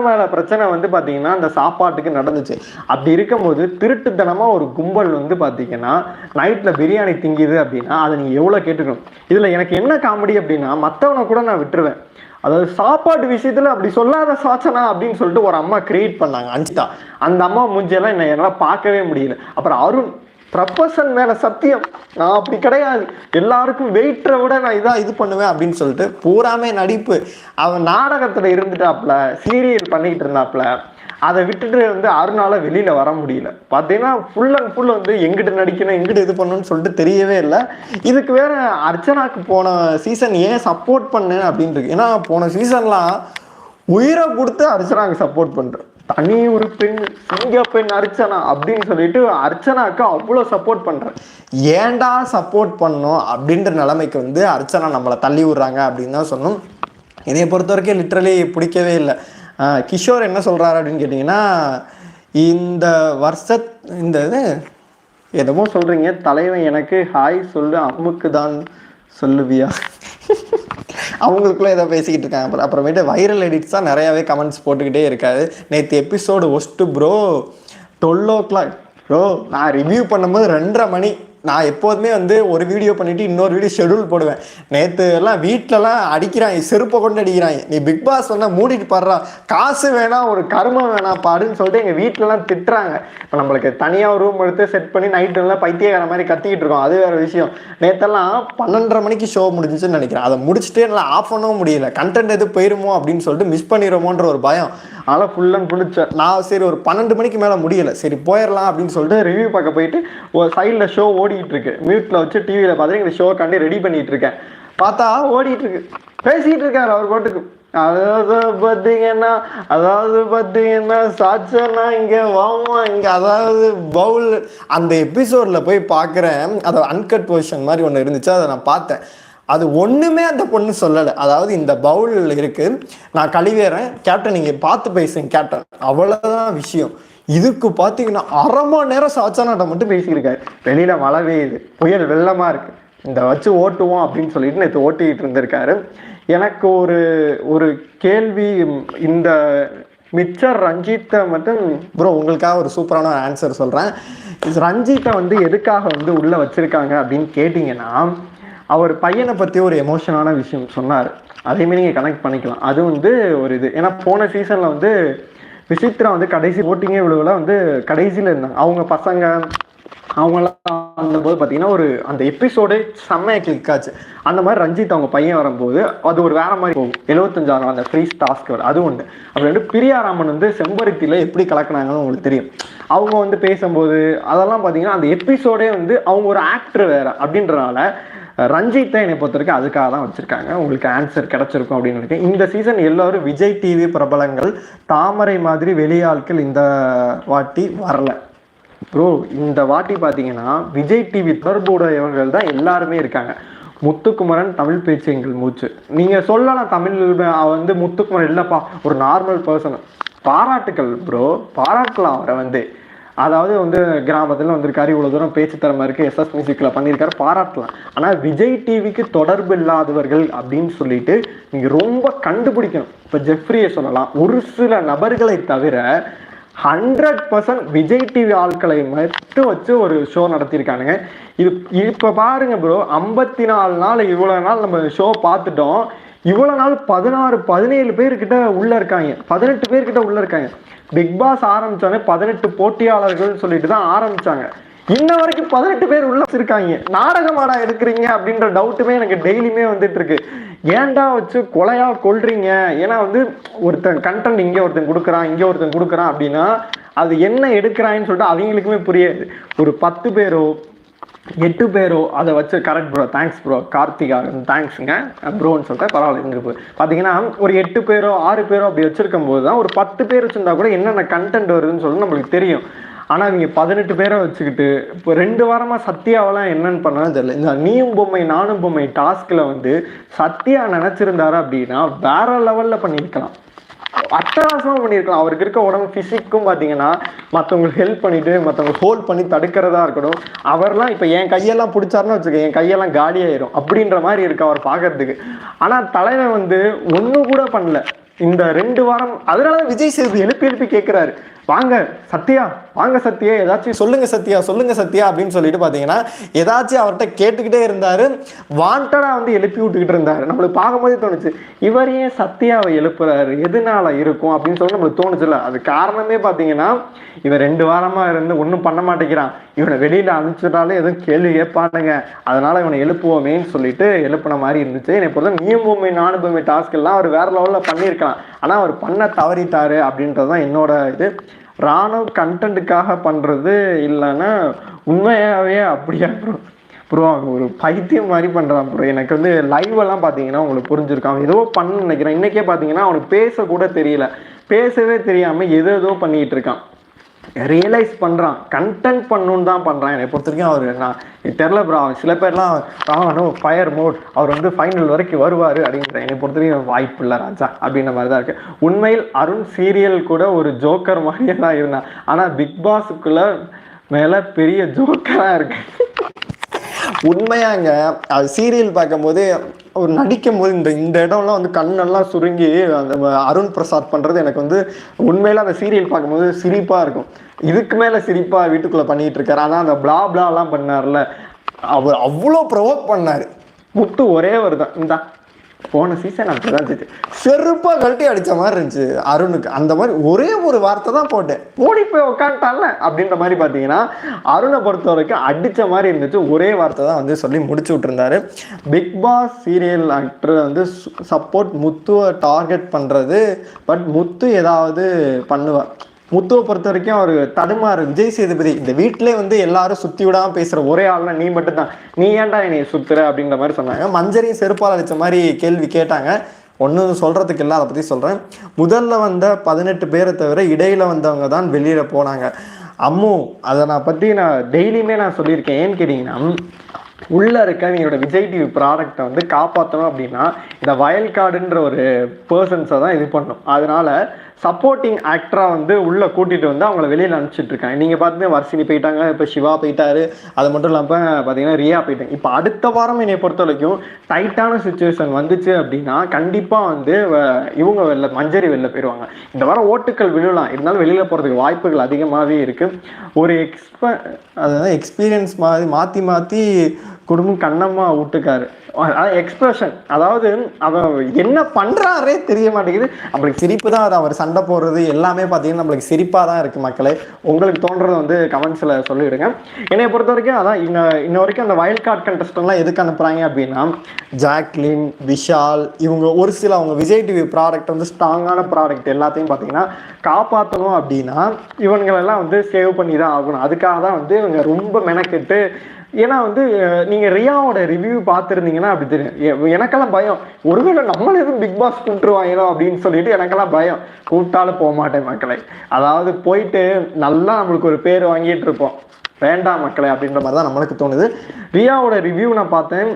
மேல பிரச்சனை வந்து பாத்தீங்கன்னா அந்த சாப்பாட்டுக்கு நடந்துச்சு. அப்படி இருக்கும்போது திருட்டுத்தனமா ஒரு கும்பல் வந்து பாத்தீங்கன்னா நைட்ல பிரியாணி திங்குது அப்படின்னா அதை நீங்க எவ்வளவு கேட்டுக்கணும். இதுல எனக்கு என்ன காமெடி அப்படின்னா, மத்தவனை கூட நான் விட்டுருவேன், அதாவது சாப்பாட்டு விஷயத்துல அப்படி சொல்லாத சாச்சனா அப்படின்னு சொல்லிட்டு ஒரு அம்மா கிரியேட் பண்ணாங்க அஞ்சிதா. அந்த அம்மா மூஞ்சியெல்லாம் என்னால பார்க்கவே முடியல. அப்புறம் அருண் ப்ரொஃபஷன் மேல சத்தியம் நான் அப்படி கிடையாது, எல்லாருக்கும் வெயிட்டரை விட நான் இது பண்ணுவேன் அப்படின்னு சொல்லிட்டு பூராமே நடிப்பு. அவன் நாடகத்துல இருந்துட்டாப்ல, சீரியல் பண்ணிட்டு இருந்தாப்ல, அதை விட்டுட்டு வந்து அருணால வெளியில வர முடியல. பார்த்தீங்கன்னா ஃபுல் அண்ட் ஃபுல் வந்து எங்கிட்ட நடிக்கணும் எங்கிட்ட இது பண்ணணும்னு சொல்லிட்டு தெரியவே இல்லை. இதுக்கு வேற அர்ச்சனாக்கு போன சீசன் ஏன் சப்போர்ட் பண்ணு அப்படின்ட்டு, ஏன்னா போன சீசன்லாம் உயிரை கொடுத்து அர்ச்சனாக்கு சப்போர்ட் பண்றேன், தனி ஒரு பெண் சிங்க பெண் அர்ச்சனா அப்படின்னு சொல்லிட்டு அர்ச்சனாக்கு அவ்வளோ சப்போர்ட் பண்றேன். ஏன்டா சப்போர்ட் பண்ணோம் அப்படின்ற நிலைமைக்கு வந்து அர்ச்சனா நம்மளை தள்ளி விடுறாங்க அப்படின்னு தான் சொன்னோம். என்னைய பொறுத்த வரைக்கும் லிட்ரலி பிடிக்கவே இல்லை. கிஷோர் என்ன சொல்றாரு அப்படின்னு கேட்டிங்கன்னா, இந்த இந்த இது என்னமோ சொல்றீங்க, தலைவன் எனக்கு ஹாய் சொல்லு அம்முக்கு தான் சொல்லுவியா அவங்களுக்குள்ள ஏதோ பேசிக்கிட்டு இருக்காங்க. அப்புறமேட்டு வைரல் எடிட்ஸ் தான் நிறையாவே கமெண்ட்ஸ் போட்டுக்கிட்டே இருக்காது. நேற்று episode worst bro, 12 o'clock bro. நான் ரிவ்யூ பண்ணும்போது 2:30 மணி. நான் எப்போதுமே வந்து ஒரு வீடியோ பண்ணிவிட்டு இன்னொரு வீடியோ ஷெடியூல் போடுவேன். நேற்று எல்லாம் வீட்டிலலாம் அடிக்கிறாங்க, செருப்பை கொண்டு அடிக்கிறாங்க, நீ பிக் பாஸ் வந்து மூடிட்டு பாடுறா, காசு வேணாம் ஒரு கருமம் வேணாம் பாடுன்னு சொல்லிட்டு எங்கள் வீட்டிலலாம் திட்டுறாங்க. இப்போ நம்மளுக்கு தனியாக ஒரு ரூம் எடுத்து செட் பண்ணி நைட்டுலாம் பைத்தியக்கார மாதிரி கத்திக்கிட்டு இருக்கோம், அது வேறு விஷயம். நேற்றெல்லாம் 12:30 மணிக்கு ஷோ முடிஞ்சிச்சுன்னு நினைக்கிறேன். அதை முடிச்சுட்டு என்னால் ஆஃப் பண்ணவும் முடியல, கண்டென்ட் எது போயிருமோ அப்படின்னு சொல்லிட்டு மிஸ் பண்ணிடுவோமோன்ற ஒரு பயம். அதனால் ஃபுல் அண்ட் ஃபுல்லு நான் சரி ஒரு 12 மணிக்கு மேலே முடியலை, சரி போயிடலாம் அப்படின்னு சொல்லிட்டு ரிவ்யூ பார்க்க போயிட்டு ஒரு சைடில் ஷோ ஓடிட்டு இருக்கு, மியூட்டில் வச்சு டிவியில் பார்த்துட்டு இந்த ஷோ காண்டி ரெடி பண்ணிட்டு இருக்கேன். பார்த்தா ஓடிட்டு இருக்கு, பேசிக்கிட்டு இருக்காரு அவர் பாட்டுக்கு. அதாவது பார்த்தீங்கன்னா சாட்சனா இங்கே வாமா இங்கே, அதாவது பவுல் அந்த எபிசோடில் போய் பார்க்குறேன், அதை அன்கட் வெர்ஷன் மாதிரி ஒன்று இருந்துச்சு, அதை நான் பார்த்தேன். அது ஒன்றுமே அந்த பொண்ணு சொல்லலை. அதாவது இந்த பவுல் இருக்குது, நான் கழுவேறேன் கேப்டன் நீங்கள் பார்த்து பேசுங்க கேப்டன், அவ்வளோதான் விஷயம். இதுக்கு பார்த்தீங்கன்னா 1/2 மணி நேரம் சாச்சானாட்ட மட்டும் பேசியிருக்காரு. வெளியில் மழை பெய்யுது, புயல் வெள்ளமாக இருக்குது, இந்த வச்சு ஓட்டுவோம் அப்படின்னு சொல்லிட்டு நேற்று ஓட்டிக்கிட்டு இருந்திருக்காரு. எனக்கு ஒரு கேள்வி, இந்த மிச்சர் ரஞ்சித்தை மட்டும் ப்ரோ உங்களுக்காக ஒரு சூப்பரான ஆன்சர் சொல்கிறேன். ரஞ்சித்தை வந்து எதுக்காக வந்து உள்ளே வச்சுருக்காங்க அப்படின்னு கேட்டிங்கன்னா, அவர் பையனை பற்றி ஒரு எமோஷனான விஷயம் சொன்னார், அதேமாரி நீங்கள் கனெக்ட் பண்ணிக்கலாம். அது வந்து ஒரு இது, ஏன்னா போன சீசனில் வந்து விசித்ரா வந்து கடைசி ஓட்டிங்கே விழுவில் வந்து கடைசியில் இருந்தாங்க, அவங்க பசங்க அவங்களாம் வந்தபோது பார்த்தீங்கன்னா ஒரு அந்த எபிசோடு செம்மையாக கிளிக் ஆச்சு. அந்த மாதிரி ரஞ்சித் அவங்க பையன் வரும்போது அது ஒரு வேற மாதிரி போகும். 75,000 அந்த ஃப்ரீ டாஸ்க் அது ஒன்று. அப்படி பிரியாராமன் வந்து செம்பருத்தியில் எப்படி கலக்கினாங்கன்னு உங்களுக்கு தெரியும். அவங்க வந்து பேசும்போது அதெல்லாம் பார்த்தீங்கன்னா அந்த எபிசோடே வந்து அவங்க ஒரு ஆக்டர் வேறு அப்படின்றனால ரஞ்சித்தை என்னை பொறுத்த வரைக்கும் அதுக்காக தான் வச்சுருக்காங்க. உங்களுக்கு ஆன்சர் கிடச்சிருக்கும் அப்படின்னு நினைக்கிறேன். இந்த சீசன் எல்லோரும் விஜய் டிவி பிரபலங்கள், தாமரை மாதிரி வெளியாட்கள் இந்த வாட்டி வரல ப்ரோ. இந்த வாட்டி பார்த்தீங்கன்னா விஜய் டிவி தொடர்புடையவர்கள் தான் எல்லாருமே இருக்காங்க. முத்துக்குமரன் தமிழ் பேச்சு எங்கள் மூச்சு, நீங்கள் சொல்லலாம் தமிழ் வந்து முத்துக்குமரன் இல்லைப்பா ஒரு நார்மல் பர்சன், பாராட்டுக்கள் ப்ரோ, பாராட்டலாம் அவரை வந்து. அதாவது வந்து கிராமத்தில் வந்திருக்காரு, இவ்வளோ தூரம் பேச்சு திறமை இருக்குது, எஸ்எஸ் மியூசிக்கில் பண்ணியிருக்காரு, பாராட்டலாம். ஆனால் விஜய் டிவிக்கு தொடர்பு இல்லாதவர்கள் அப்படின்னு சொல்லிட்டு நீங்கள் ரொம்ப கண்டுபிடிக்கணும். இப்போ ஜெஃப்ரியை சொல்லலாம், ஒரு சில நபர்களை தவிர 100% விஜய் டிவி ஆட்களை மட்டும் வச்சு ஒரு ஷோ நடத்தியிருக்கானுங்க. இது இப்போ பாருங்க ப்ரோ, 54 நாள் இவ்வளோ நாள் நம்ம ஷோ பார்த்துட்டோம். இவ்வளோ நாள் 16-17 பேர்கிட்ட உள்ள இருக்காங்க, 18 பேர்கிட்ட உள்ள இருக்காங்க. பிக் பாஸ் ஆரம்பிச்சோன்னே 18 போட்டியாளர்கள் சொல்லிட்டு தான் ஆரம்பிச்சாங்க. இன்ன வரைக்கும் 18 பேர் உள்ள வச்சிருக்காங்க. நாடகமாடா எடுக்கிறீங்க அப்படின்ற டவுட்டுமே எனக்கு டெய்லியுமே வந்துட்டு இருக்கு. ஏன்டா வச்சு கொலையா கொள்றீங்க? ஏன்னா வந்து ஒருத்தன் கண்டென்ட் இங்கே ஒருத்தன் கொடுக்குறான், இங்கே ஒருத்தன் கொடுக்குறான் அப்படின்னா அது என்ன எடுக்கிறான்னு சொல்லிட்டு அவங்களுக்குமே புரியாது. ஒரு 10 பேரோ 8 பேரோ அதை வச்சு correct bro, thanks bro, Karthika தேங்க்ஸுங்க ப்ரோன்னு சொல்லிட்டு பரவாயில்ல இருந்துருக்கு. பார்த்தீங்கன்னா ஒரு 8 பேரோ 6 பேரோ அப்படி வச்சிருக்கும் போது தான் ஒரு 10 பேர் வச்சுருந்தா கூட என்னென்ன கண்டென்ட் வருதுன்னு சொல்லி நம்மளுக்கு தெரியும். ஆனால் இவங்க 18 பேரை வச்சுக்கிட்டு இப்போ 2 வாரமாக சத்யாவெல்லாம் என்னன்னு பண்ணாலும் தெரியல. இந்த நீயும் பொம்மை நானும் பொம்மை டாஸ்கில் வந்து சத்யா நினச்சிருந்தாரு அப்படின்னா வேற லெவலில் பண்ணியிருக்கலாம், அட்டகாசமாக பண்ணியிருக்கலாம். அவருக்கு இருக்க உடம்பு ஃபிசிக்கும் பார்த்தீங்கன்னா மற்றவங்களுக்கு ஹெல்ப் பண்ணிட்டு மற்றவங்க ஹோல்ட் பண்ணி தடுக்கிறதா இருக்கட்டும். அவர்லாம் இப்போ என் கையெல்லாம் பிடிச்சாருன்னு வச்சுக்க, என் கையெல்லாம் காலியாயிரும் அப்படின்ற மாதிரி இருக்கு அவர் பார்க்கறதுக்கு. ஆனால் தலைவன் வந்து ஒன்றும் கூட பண்ணல இந்த 2 வாரம். அதனாலதான் விஜய் சேது எழுப்பி கேட்கிறாரு, வாங்க சத்யா, வாங்க சத்யா, ஏதாச்சும் சொல்லுங்க சத்யா, சொல்லுங்க சத்யா அப்படின்னு சொல்லிட்டு பார்த்தீங்கன்னா ஏதாச்சும் அவர்கிட்ட கேட்டுக்கிட்டே இருந்தாரு. வாண்டடா வந்து எழுப்பி விட்டுக்கிட்டு இருந்தாரு. நம்மளுக்கு பார்க்கும்போதே தோணுச்சு, இவர் ஏன் சத்யாவை எழுப்புறாரு, எதனால இருக்கும் அப்படின்னு சொல்லி நம்மளுக்கு தோணுச்சுல்ல. அது காரணமே பார்த்தீங்கன்னா இவன் 2 வாரமா இருந்து ஒன்றும் பண்ண மாட்டேங்கிறான், இவனை வெளியில அனுப்பிச்சுட்டாலும் எதுவும் கேள்வி கேட்பானுங்க, அதனால இவனை எழுப்புவோமேன்னு சொல்லிட்டு எழுப்புன மாதிரி இருந்துச்சு. என்னை பொறுத்த நீயும் பொம்மை நானும் பொம்மை டாஸ்க் எல்லாம் அவர் வேற லெவலில் பண்ணியிருக்கலாம். ஆனால் அவர் பண்ண தவறிட்டாரு அப்படின்றது தான் என்னோட இது. ராணுவ கண்டென்ட்டுக்காக பண்ணுறது இல்லைன்னா உண்மையாகவே அப்படியா ப்ரோ? ப்ரோ அவன் ஒரு பைத்தியம் மாதிரி பண்ணுறான் ப்ரோ. எனக்கு வந்து லைவெல்லாம் பார்த்தீங்கன்னா உங்களுக்கு புரிஞ்சிருக்கான், அவன் ஏதோ பண்ண நினைக்கிறேன். இன்றைக்கே பார்த்தீங்கன்னா அவனுக்கு பேசக்கூட தெரியல, பேசவே தெரியாமல் ஏதோ பண்ணிகிட்டு இருக்கான். ரியலைஸ் பண்ணுறான், கண்டென்ட் பண்ணணுன்னு தான் பண்ணுறான். என்னை பொறுத்த வரைக்கும் அவர் நான் தெரில ப்ரோ. சில பேர்லாம் ஃபயர் மோட், அவர் வந்து ஃபைனல் வரைக்கும் வருவார் அப்படின்ற. என்னை பொறுத்த வரைக்கும் வாய்ப்பு இல்லை ராஜா அப்படின்ற மாதிரி தான் இருக்குது. உண்மையில் அருண் சீரியல் கூட ஒரு ஜோக்கர் மாதிரியே தான் இருந்தான். ஆனால் பிக் பாஸுக்குள்ள மேலே பெரிய ஜோக்கராக இருக்கு. உண்மையாங்க அது சீரியல் பார்க்கும்போது அவர் நடிக்கும் போது இந்த இடம்லாம் வந்து கண்ணெல்லாம் சுருங்கி அந்த அருண் பிரசாத் பண்ணுறது எனக்கு வந்து உண்மையில அந்த சீரியல் பார்க்கும்போது சிரிப்பாக இருக்கும். இதுக்கு மேலே சிரிப்பாக வீட்டுக்குள்ளே பண்ணிகிட்டு இருக்காரு. ஆனால் அந்த பிளா பிளாலாம் பண்ணார்ல, அவர் அவ்வளோ ப்ரொவோக் பண்ணார். முத்து ஒரே வருதான் இந்த போன சீசன் அப்படிதான் செருப்பா கழட்டி அடித்த மாதிரி இருந்துச்சு அருணுக்கு. அந்த மாதிரி ஒரே ஒரு வார்த்தை தான் போட்டேன், ஓடி போய் உக்காந்துட்டான்ல அப்படின்ற மாதிரி பார்த்தீங்கன்னா அருணை பொறுத்த வரைக்கும் அடித்த மாதிரி இருந்துச்சு. ஒரே வார்த்தை தான் வந்து சொல்லி முடிச்சு விட்டுருந்தாரு. பிக் பாஸ் சீரியல் ஆக்டர் வந்து சப்போர்ட் முத்துவை டார்கெட் பண்ணுறது, பட் முத்து ஏதாவது பண்ணுவார். முத்துவை பொறுத்த வரைக்கும் அவர் தடுமாறு. விஜய் சேதுபதி இந்த வீட்டிலே வந்து எல்லாரும் சுற்றி விடாமல் பேசுகிற ஒரே ஆள்னா நீ மட்டும்தான், நீ ஏன்டா என்னை சுற்றுற அப்படின்ற மாதிரி சொன்னாங்க. மஞ்சரையும் செருப்பால் அடித்த மாதிரி கேள்வி கேட்டாங்க. ஒன்றும் சொல்கிறதுக்கு இல்லை, அதை பற்றி சொல்கிறேன். முதல்ல வந்த 18 பேரை தவிர இடையில் வந்தவங்க தான் வெளியில் போனாங்க. அம்மு அதை நான் பற்றி நான் டெய்லியுமே நான் சொல்லியிருக்கேன். ஏன்னு கேட்டிங்கன்னா உள்ளே இருக்க எங்களோட விஜய் டிவி ப்ராடக்டை வந்து காப்பாற்றணும் அப்படின்னா இந்த வயல்காடுன்ற ஒரு பர்சன்ஸை தான் இது பண்ணணும். அதனால் சப்போர்ட்டிங் ஆக்டராக வந்து உள்ளே கூட்டிகிட்டு வந்து அவங்கள வெளியில் அனுப்பிச்சிட்டு இருக்காங்க. நீங்கள் பார்த்தீங்கன்னா வர்ஷினி போயிட்டாங்க, இப்போ சிவா போயிட்டாரு, அது மட்டும் இல்லாமல் பார்த்தீங்கன்னா ரியா போயிட்டாங்க. இப்போ அடுத்த வாரம் என்னை பொறுத்த வரைக்கும் டைட்டான சுச்சுவேஷன் வந்துச்சு அப்படின்னா கண்டிப்பாக வந்து இவங்க மஞ்சரி வெளில போயிடுவாங்க. இந்த வாரம் ஓட்டுக்கள் விழலாம், இருந்தாலும் வெளியில் போகிறதுக்கு வாய்ப்புகள் அதிகமாகவே இருக்குது. ஒரு அதாவது எக்ஸ்பீரியன்ஸ் மாதிரி மாற்றி குடும்பம் கண்ணம்மா விட்டுக்காரு. அதாவது எக்ஸ்பிரஷன், அதாவது அவன் என்ன பண்ணுறாரே தெரிய மாட்டேங்குது. நம்மளுக்கு சிரிப்பு தான். அது அவர் சண்டை போடுறது எல்லாமே பார்த்தீங்கன்னா நம்மளுக்கு சிரிப்பாக தான் இருக்குது. மக்களே உங்களுக்கு தோன்றதை வந்து கமெண்ட்ஸில் சொல்லிவிடுங்க. என்னை பொறுத்த வரைக்கும் அதான் இன்ன வரைக்கும் அந்த வைல்ட் கார்டு கண்டஸ்டன்ட்லாம் எதுக்கு அனுப்புகிறாங்க அப்படின்னா ஜாக்லின், விஷால் இவங்க ஒரு சில அவங்க விஜய் டிவி ப்ராடக்ட் வந்து ஸ்ட்ராங்கான ப்ராடக்ட் எல்லாத்தையும் பார்த்தீங்கன்னா காப்பாற்றணும் அப்படின்னா இவங்களெல்லாம் வந்து சேவ் பண்ணி தான் ஆகணும். அதுக்காக தான் வந்து இவங்க ரொம்ப மெனக்கெட்டு. ஏன்னா வந்து நீங்கள் ரியாவோட ரிவ்யூ பார்த்துருந்தீங்கன்னா அப்படி தெரியும். எனக்கெல்லாம் பயம், ஒருவேளை நம்மள எதுவும் பிக் பாஸ் கூப்பிட்டுருவாங்களோ அப்படின்னு சொல்லிட்டு எனக்கெல்லாம் பயம். கூப்பிட்டாலும் போக மாட்டேன் மக்களை. அதாவது போயிட்டு நல்லா நம்மளுக்கு ஒரு பேர் வாங்கிட்டு இருப்போம், வேண்டாம் மக்களை அப்படின்ற மாதிரி தான் நம்மளுக்கு தோணுது. ரியாவோட ரிவ்யூ நான் பார்த்தேன்,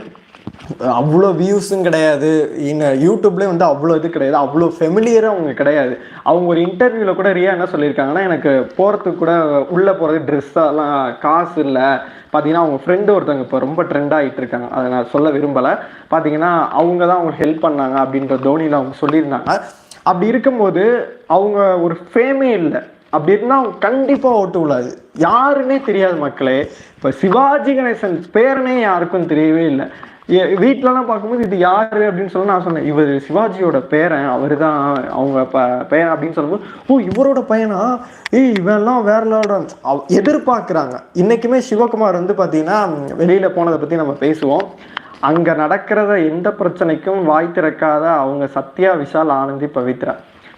அவ்வளோ வியூஸும் கிடையாது, இன்னும் யூடியூப்லேயே வந்து அவ்வளோ இது கிடையாது, அவ்வளோ ஃபெமிலியராக அவங்க கிடையாது. அவங்க ஒரு இன்டர்வியூவில் கூட ரியா என்ன சொல்லியிருக்காங்கன்னா, எனக்கு போகிறதுக்கு கூட உள்ளே போகிறது ட்ரெஸ்ஸெல்லாம் காசு இல்லை. பார்த்தீங்கன்னா அவங்க ஃப்ரெண்டு ஒருத்தவங்க இப்போ ரொம்ப ட்ரெண்ட் ஆகிட்டு இருக்காங்க, அதை நான் சொல்ல விரும்பலை. பார்த்தீங்கன்னா அவங்க தான் அவங்களுக்கு ஹெல்ப் பண்ணாங்க அப்படின்ற தோனியில் அவங்க சொல்லியிருந்தாங்க. அப்படி இருக்கும்போது அவங்க ஒரு ஃபேமே இல்லை. அப்படி இருந்தால் அவங்க கண்டிப்பாக ஓட்டு விடாது. யாருன்னே தெரியாது மக்களே. இப்போ சிவாஜி கணேசன் பேரனே யாருக்கும் தெரியவே இல்லை. வீட்டிலலாம் பார்க்கும்போது இது யாரு அப்படின்னு சொல்லி நான் சொன்னேன், இவர் சிவாஜியோட பேரன், அவர் தான் அவங்க பையன் அப்படின்னு சொல்லும்போது, ஓ இவரோட பையனா, இவெல்லாம் வேற லெவலோட எதிர்பார்க்குறாங்க. இன்னைக்குமே சிவகுமார் வந்து பார்த்தீங்கன்னா வெளியில் போனதை பற்றி நம்ம பேசுவோம். அங்கே நடக்கிறத எந்த பிரச்சனைக்கும் வாய் திறக்காத அவங்க சத்யா, விஷால், ஆனந்தி, பவித்ரா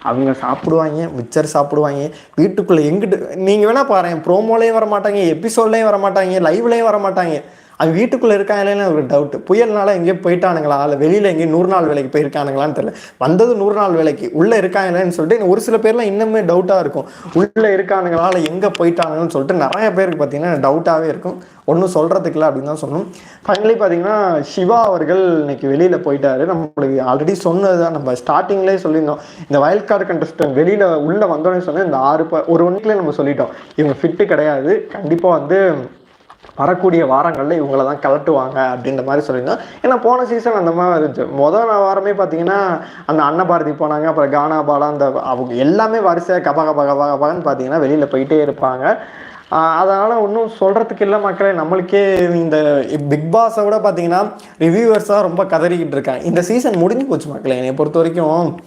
அவங்க சாப்பிடுவாங்க, மிச்சர் சாப்பிடுவாங்க வீட்டுக்குள்ளே. எங்கிட்டு நீங்கள் வேணால் பாருங்க, ப்ரோமோலேயும் வர மாட்டாங்க, எபிசோட்லேயும் வர மாட்டாங்க, லைவ்லேயும் வர மாட்டாங்க. அது வீட்டுக்குள்ளே இருக்காங்களேன்னு ஒரு டவுட்டு. புயல்னால எங்கேயோ போயிட்டானுங்களா, இல்லை வெளியில் எங்கேயும் 100 நாள் வேலைக்கு போயிருக்கானுங்களான்னு தெரியல. வந்தது 100 நாள் வேலைக்கு, உள்ளே இருக்காங்களேன்னு சொல்லிட்டு ஒரு சில பேர்லாம் இன்னுமே டவுட்டாக இருக்கும். உள்ளே இருக்கானுங்களா இல்லை எங்கே போயிட்டானுங்கன்னு சொல்லிட்டு நிறைய பேருக்கு பார்த்தீங்கன்னா டவுட்டாகவே இருக்கும். ஒன்றும் சொல்கிறதுக்கு இல்லை அப்படின்னு தான் சொல்லணும். ஃபைனலி பார்த்தீங்கன்னா சிவா அவர்கள் இன்னைக்கு வெளியில் போயிட்டாரு. நம்மளுக்கு ஆல்ரெடி சொன்னது தான், நம்ம ஸ்டார்டிங்லேயே சொல்லியிருந்தோம். இந்த வைல்ட் கார்டு கண்டஸ்டன்ட் வெளியில் உள்ளே வந்தோடனே சொன்னேன், இந்த 6 ஒரு ஒன்றுக்குள்ளே நம்ம சொல்லிட்டோம் இவங்க ஃபிட்டு கிடையாது, கண்டிப்பாக வந்து வரக்கூடிய வாரங்களில் இவங்கள தான் கலட்டுவாங்க அப்படின்ற மாதிரி சொல்லியிருந்தோம். ஏன்னா போன சீசன் அந்த மாதிரி இருந்துச்சு. முதல் வாரமே பார்த்தீங்கன்னா அந்த அன்னபாரதி போனாங்க, அப்புறம் கானா பாலா, அந்த அவங்க எல்லாமே வரிசையாக கபகன்னு பார்த்தீங்கன்னா வெளியில் போயிட்டே இருப்பாங்க. அதனால் ஒன்றும் சொல்கிறதுக்கு இல்லை மக்களே. நம்மளுக்கே இந்த பிக் பாஸை விட பார்த்தீங்கன்னா ரிவ்யூவர்ஸாக ரொம்ப கதறிக்கிட்டு இருக்காங்க. இந்த சீசன் முடிஞ்சு போச்சு மக்களே. என்னை பொறுத்த வரைக்கும்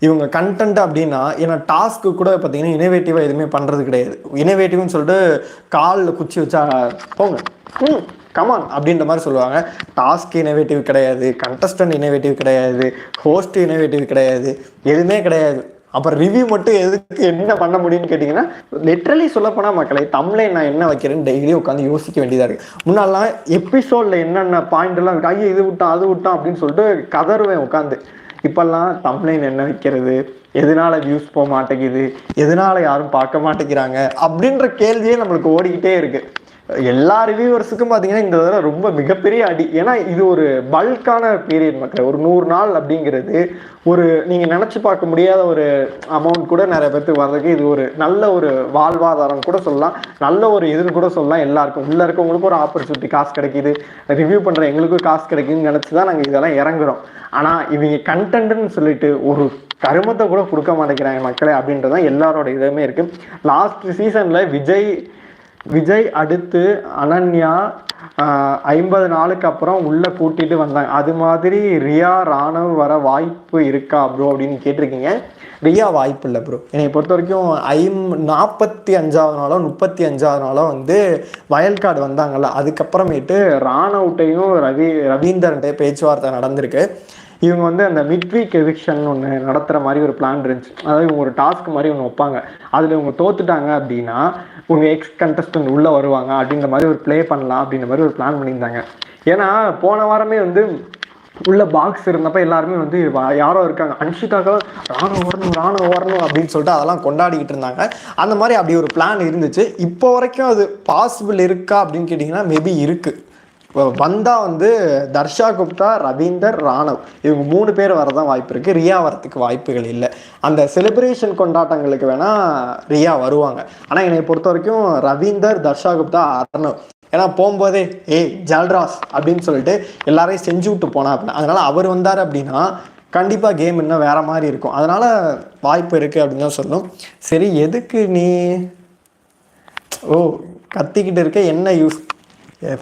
இவங்க கண்டென்ட் அப்படின்னா, ஏன்னா டாஸ்க்கு கூட பார்த்தீங்கன்னா இனோவேட்டிவாக எதுவுமே பண்ணுறது கிடையாது. இனோவேட்டிவ்னு சொல்லிட்டு காலில் குச்சி வச்சா போங்க கமான் அப்படின்ற மாதிரி சொல்லுவாங்க. டாஸ்க் இனோவேட்டிவ் கிடையாது, கண்டஸ்டன்ட் இனோவேட்டிவ் கிடையாது, ஹோஸ்ட் இனோவேட்டிவ் கிடையாது, எதுவுமே கிடையாது. அப்புறம் ரிவ்யூ மட்டும் எதுக்கு என்ன பண்ண முடியும்னு கேட்டிங்கன்னா, லிட்ரலி சொல்லப்போனால் மக்களை தமிழில் நான் என்ன வைக்கிறேன்னு டெய்லியும் உட்காந்து யோசிக்க வேண்டியதாக இருக்குது. முன்னாலாம் எபிசோடில் என்னென்ன பாயிண்டெல்லாம் இருக்குது, ஐயோ இது விட்டான் அது விட்டான் அப்படின்னு சொல்லிட்டு கதறுவேன் உட்காந்து. இப்போல்லாம் தம்ப்லைன் என்ன வைக்கிறது, எதனால வியூஸ் போக மாட்டேங்குது, எதனால யாரும் பார்க்க மாட்டேங்கிறாங்க அப்படின்ற கேள்வியே நம்மளுக்கு ஓடிக்கிட்டே இருக்குது. எல்லா ரிவ்யூவர்ஸுக்கும் பார்த்தீங்கன்னா இந்த தடவை ரொம்ப மிகப்பெரிய அடி. ஏன்னா இது ஒரு பல்கான பீரியட் மக்கள். ஒரு 100 நாள் அப்படிங்கிறது ஒரு நீங்கள் நினச்சி பார்க்க முடியாத ஒரு அமௌண்ட் கூட நிறைய பேருக்கு வர்றதுக்கு இது ஒரு நல்ல ஒரு வாழ்வாதாரம் கூட சொல்லலாம், நல்ல ஒரு இதுன்னு கூட சொல்லலாம். எல்லாருக்கும் உள்ளே இருக்கவங்களுக்கும் ஒரு ஆப்பர்ச்சுனிட்டி, காசு கிடைக்கிது, ரிவ்யூ பண்ணுற எங்களுக்கும் காசு கிடைக்குதுன்னு நினச்சி தான் நாங்கள் இதெல்லாம் இறங்குறோம். ஆனால் இவங்க கண்டென்ட்னு சொல்லிட்டு ஒரு கருமத்தை கூட கொடுக்க மாட்டேங்கிறாங்க மக்களே அப்படின்றது தான் எல்லாரோட இதுவுமே இருக்குது. லாஸ்ட் சீசனில் விஜய் அடுத்து அனன்யா 50 நாளுக்கு அப்புறம் உள்ளே கூட்டிகிட்டு வந்தாங்க. அது மாதிரி ரியா, ராணவ் வர வாய்ப்பு இருக்கா ப்ரோ அப்படின்னு கேட்டிருக்கீங்க. ரியா வாய்ப்பு இல்லை ப்ரோ. என்னை பொறுத்த வரைக்கும் 45வது நாளோ 35வது நாளோ வந்து வயல் கார்டு வந்தாங்கல்ல, அதுக்கப்புறமேட்டு ராணவ்ட்டையும் ரவீந்தர்கிட்டையும் பேச்சுவார்த்தை நடந்திருக்கு. இவங்க வந்து அந்த மிட்வீக் எவிக்ஷன் ஒன்று நடத்துகிற மாதிரி ஒரு பிளான் இருந்துச்சு. அதாவது இவங்க ஒரு டாஸ்க் மாதிரி ஒன்று வைப்பாங்க. அதில் இவங்க தோத்துட்டாங்க அப்படின்னா உங்கள் எக்ஸ் கண்டஸ்டன்ட் உள்ளே வருவாங்க அப்படின்ற மாதிரி ஒரு ப்ளே பண்ணலாம் அப்படின்ற மாதிரி ஒரு பிளான் பண்ணியிருந்தாங்க. ஏன்னா போன வாரமே வந்து உள்ள பாக்ஸ் இருந்தப்போ எல்லாருமே வந்து யாரோ இருக்காங்க, அன்ஷிதாக்காக ராணுவம் வரணும் அப்படின்னு சொல்லிட்டு அதெல்லாம் கொண்டாடிக்கிட்டு இருந்தாங்க. அந்த மாதிரி அப்படி ஒரு பிளான் இருந்துச்சு. இப்போ வரைக்கும் அது பாசிபிள் இருக்கா அப்படின்னு கேட்டிங்கன்னா மேபி இருக்குது. வந்தால் வந்து தர்ஷா குப்தா, ரவீந்தர், ராணவ் இவங்க 3 பேர் வரதான் வாய்ப்பு இருக்குது. ரியா வரத்துக்கு வாய்ப்புகள் இல்லை. அந்த செலிப்ரேஷன் கொண்டாட்டங்களுக்கு வேணால் ரியா வருவாங்க. ஆனால் என்னை பொறுத்த வரைக்கும் ரவீந்தர், தர்ஷா குப்தா, அர்ணவ், ஏன்னா போகும்போதே ஜல்ராஸ் அப்படின்னு சொல்லிட்டு எல்லாரையும் செஞ்சு விட்டு போனா அப்படின்னா, அதனால் அவர் வந்தார் அப்படின்னா கண்டிப்பாக கேம் இன்னும் வேறு மாதிரி இருக்கும். அதனால் வாய்ப்பு இருக்குது அப்படின்னு தான் சொல்லணும். சரி, எதுக்கு நீ கத்திக்கிட்டு இருக்க, என்ன யூஸ்?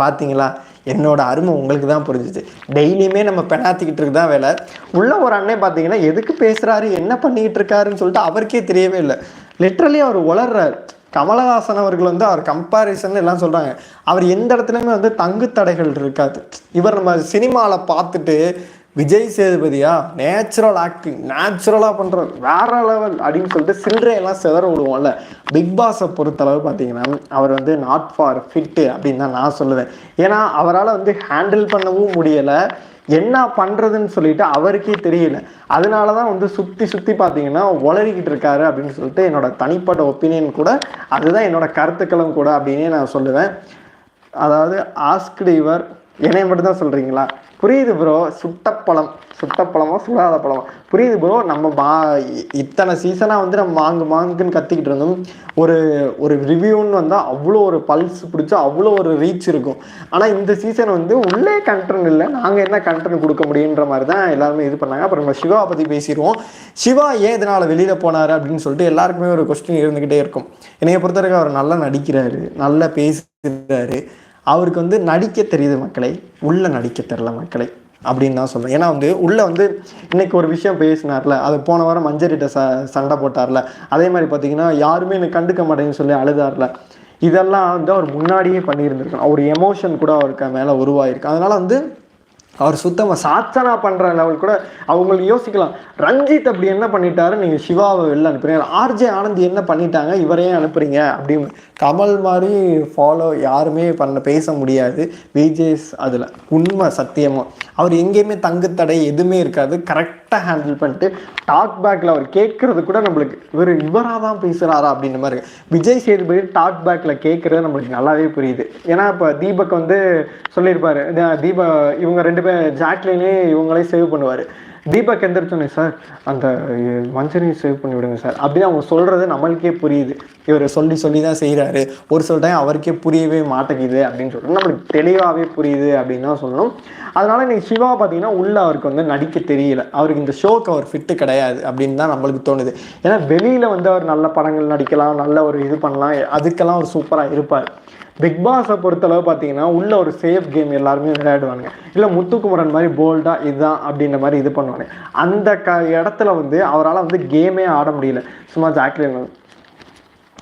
பார்த்தீங்களா, என்னோட அருமை உங்களுக்கு தான் புரிஞ்சிச்சு. டெய்லியுமே நம்ம பெணாத்திக்கிட்டு இருக்கு தான் வேலை. உள்ள ஒரு அண்ணன் பார்த்தீங்கன்னா எதுக்கு பேசுகிறாரு, என்ன பண்ணிக்கிட்டு இருக்காருன்னு சொல்லிட்டு அவருக்கே தெரியவே இல்லை. லிட்ரலி அவர் உளர்றாரு. கமலஹாசன் அவர்கள் வந்து அவர் கம்பாரிசன் எல்லாம் சொல்கிறாங்க. அவர் எந்த இடத்துலையுமே வந்து தங்கு தடைகள் இருக்காது. இவர் நம்ம சினிமாவில் பார்த்துட்டு விஜய் சேதுபதியா நேச்சுரல் ஆக்டிங், நேச்சுரலாக பண்ணுற வேற லெவல் அப்படின்னு சொல்லிட்டு சில்லறையெல்லாம் செதற விடுவோம்ல. பிக் பாஸை பொறுத்தளவு பார்த்தீங்கன்னா அவர் வந்து நாட் ஃபார் ஃபிட்டு அப்படின்னு தான் நான் சொல்லுவேன். ஏன்னா அவரால் வந்து ஹேண்டில் பண்ணவும் முடியலை, என்ன பண்ணுறதுன்னு சொல்லிட்டு அவருக்கே தெரியல. அதனால தான் வந்து சுற்றி பார்த்தீங்கன்னா உளறிக்கிட்டு இருக்காரு அப்படின்னு சொல்லிட்டு என்னோட தனிப்பட்ட ஒப்பீனியன் கூட, அதுதான் என்னோட கருத்துக்களும் கூட அப்படின்னே நான் சொல்லுவேன். அதாவது ஆஸ்க்டு யுவர் என்னைய மட்டும் தான் சொல்றீங்களா? புரியுது ப்ரோ. சுட்டப்பழமா சுடாத பழமா புரியுது ப்ரோ. நம்ம இத்தனை சீசனா வந்து நம்ம மாங்குன்னு கத்திக்கிட்டு இருந்தோம். ஒரு ரிவ்யூன்னு வந்தால் அவ்வளோ ஒரு பல்ஸ் பிடிச்சா அவ்வளோ ஒரு ரீச் இருக்கும். ஆனால் இந்த சீசன் வந்து உள்ளே கண்டென்ட் இல்லை, நாங்கள் என்ன கண்டென்ட் கொடுக்க முடியுன்ற மாதிரி தான் எல்லாருமே இது பண்ணாங்க. அப்புறம் நம்ம சிவாவை பற்றி பேசிடுவோம். சிவா ஏன் இதனால் வெளியில் போனார் அப்படின்னு சொல்லிட்டு எல்லாருக்குமே ஒரு கொஸ்டின் இருந்துக்கிட்டே இருக்கும். என்னைய பொறுத்த வரைக்கும் அவர் நல்லா நடிக்கிறாரு, நல்லா பேசுகிறாரு. அவருக்கு வந்து நடிக்க தெரியுது மக்களை, உள்ள நடிக்க தெரில மக்களை அப்படின்னு தான் சொல்லுவேன். ஏன்னா வந்து உள்ளே வந்து இன்னைக்கு ஒரு விஷயம் பேசினார்ல, அது போன வாரம் மஞ்சரிட்ட சண்டை போட்டார்ல, அதே மாதிரி பார்த்தீங்கன்னா யாருமே எனக்கு கண்டுக்க மாட்டேன்னு சொல்லி அழுதார்ல, இதெல்லாம் வந்து அவர் முன்னாடியே பண்ணியிருந்திருக்கணும். அவர் எமோஷன் கூட அவருக்கு மேலே உருவாயிருக்கு. அதனால வந்து அவர் சுத்தமாக சாச்சனா பண்ணுற லெவல் கூட அவங்களுக்கு யோசிக்கலாம். ரஞ்சித் அப்படி என்ன பண்ணிட்டாரு, நீங்கள் சிவாவை வெளில அனுப்புறீங்க, ஆர்ஜே ஆனந்தி என்ன பண்ணிட்டாங்க, இவரையே அனுப்புறீங்க அப்படின்னு கமல் மாதிரி ஃபாலோ யாருமே பேச முடியாது விஜேஸ். அதில் உண்மை சத்தியமாக அவர் எங்கேயுமே தங்குத்தடை எதுவுமே இருக்காது. கரெக்டாக ஹேண்டில் பண்ணிட்டு டாக் பேக்கில் அவர் கேட்குறது கூட நம்மளுக்கு இவராக தான் பேசுகிறாரா அப்படின்ற மாதிரி இருக்கு. விஜய் சேதுபதி டாக் பேக்கில் கேட்குறது நம்மளுக்கு நல்லாவே புரியுது. ஏன்னா இப்போ தீபக் வந்து சொல்லியிருப்பாரு, இவங்க 2 பேர் ஜாக்லினே இவங்களே சேவ் பண்ணுவார். தீபக் எந்திரிச்சோன்னே சார் அந்த மஞ்சரியை சேவ் பண்ணி விடுங்க சார் அப்படின்னு அவங்க சொல்கிறது நம்மளுக்கே புரியுது. இவர் சொல்லி தான் செய்கிறாரு, ஒரு சில டைம் அவருக்கே புரியவே மாட்டேங்குது அப்படின்னு சொல்லிட்டு நம்மளுக்கு தெளிவாகவே புரியுது அப்படின்னு தான் சொல்லணும். அதனால இன்னைக்கு சிவா பார்த்தீங்கன்னா உள்ள அவருக்கு வந்து நடிக்க தெரியல, அவருக்கு இந்த ஷோக்கு அவர் ஃபிட்டு கிடையாது அப்படின்னு தான் நம்மளுக்கு தோணுது. ஏன்னா வெளியில் வந்து அவர் நல்ல படங்கள் நடிக்கலாம், நல்ல ஒரு இது பண்ணலாம், அதுக்கெல்லாம் அவர் சூப்பராக இருப்பார். பிக் பாஸை பொறுத்தளவு பார்த்தீங்கன்னா உள்ள ஒரு சேஃப் கேம் எல்லாருமே விளையாடுவாங்க, இல்லை முத்துக்குமரன் மாதிரி போல்டாக இதுதான் அப்படின்ற மாதிரி இது பண்ணுவாங்க. அந்த இடத்துல வந்து அவரால் வந்து கேமே ஆட முடியல. சும்மா ஜாக்லின்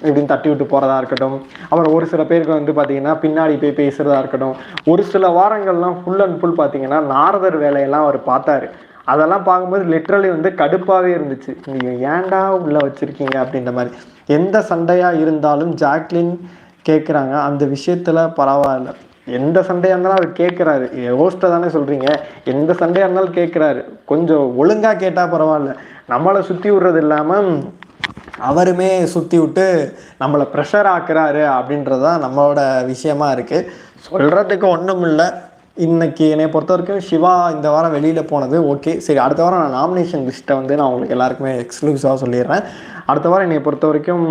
இப்படின்னு தட்டி விட்டு போகிறதா இருக்கட்டும், அப்புறம் ஒரு சில பேருக்கு வந்து பார்த்தீங்கன்னா பின்னாடி போய் பேசுகிறதா இருக்கட்டும், ஒரு சில வாரங்கள்லாம் ஃபுல் அண்ட் ஃபுல் பார்த்தீங்கன்னா நாரதர் வேலையெல்லாம் அவர் பார்த்தாரு. அதெல்லாம் பார்க்கும்போது லிட்ரலி வந்து கடுப்பாகவே இருந்துச்சு. நீங்கள் ஏன்டா உள்ளே வச்சுருக்கீங்க அப்படின்ற மாதிரி. எந்த சண்டையாக இருந்தாலும் ஜாக்லின் கேட்குறாங்க, அந்த விஷயத்தில் பரவாயில்ல. எந்த சண்டையாக இருந்தாலும் அவர் கேட்குறாரு. ஹோஸ்ட்டை தானே சொல்கிறீங்க, எந்த சண்டையாக இருந்தாலும் கேட்குறாரு. கொஞ்சம் ஒழுங்காக கேட்டால் பரவாயில்ல. நம்மளை சுற்றி விடுறது இல்லாமல் அவருமே சுற்றி விட்டு நம்மளை ப்ரெஷர் ஆக்குறாரு அப்படின்றது தான் நம்மளோட விஷயமா இருக்குது. சொல்கிறதுக்கு ஒன்றும் இல்லை. இன்னைக்கு என்னை பொறுத்த வரைக்கும் சிவா இந்த வாரம் வெளியில் போனது ஓகே. சரி, அடுத்த வாரம் நான் நாமினேஷன் லிஸ்ட்டை வந்து நான் உங்களுக்கு எல்லாருக்குமே எக்ஸ்க்ளூசிவாக சொல்லிடுறேன். அடுத்த வாரம் என்னை பொறுத்த வரைக்கும்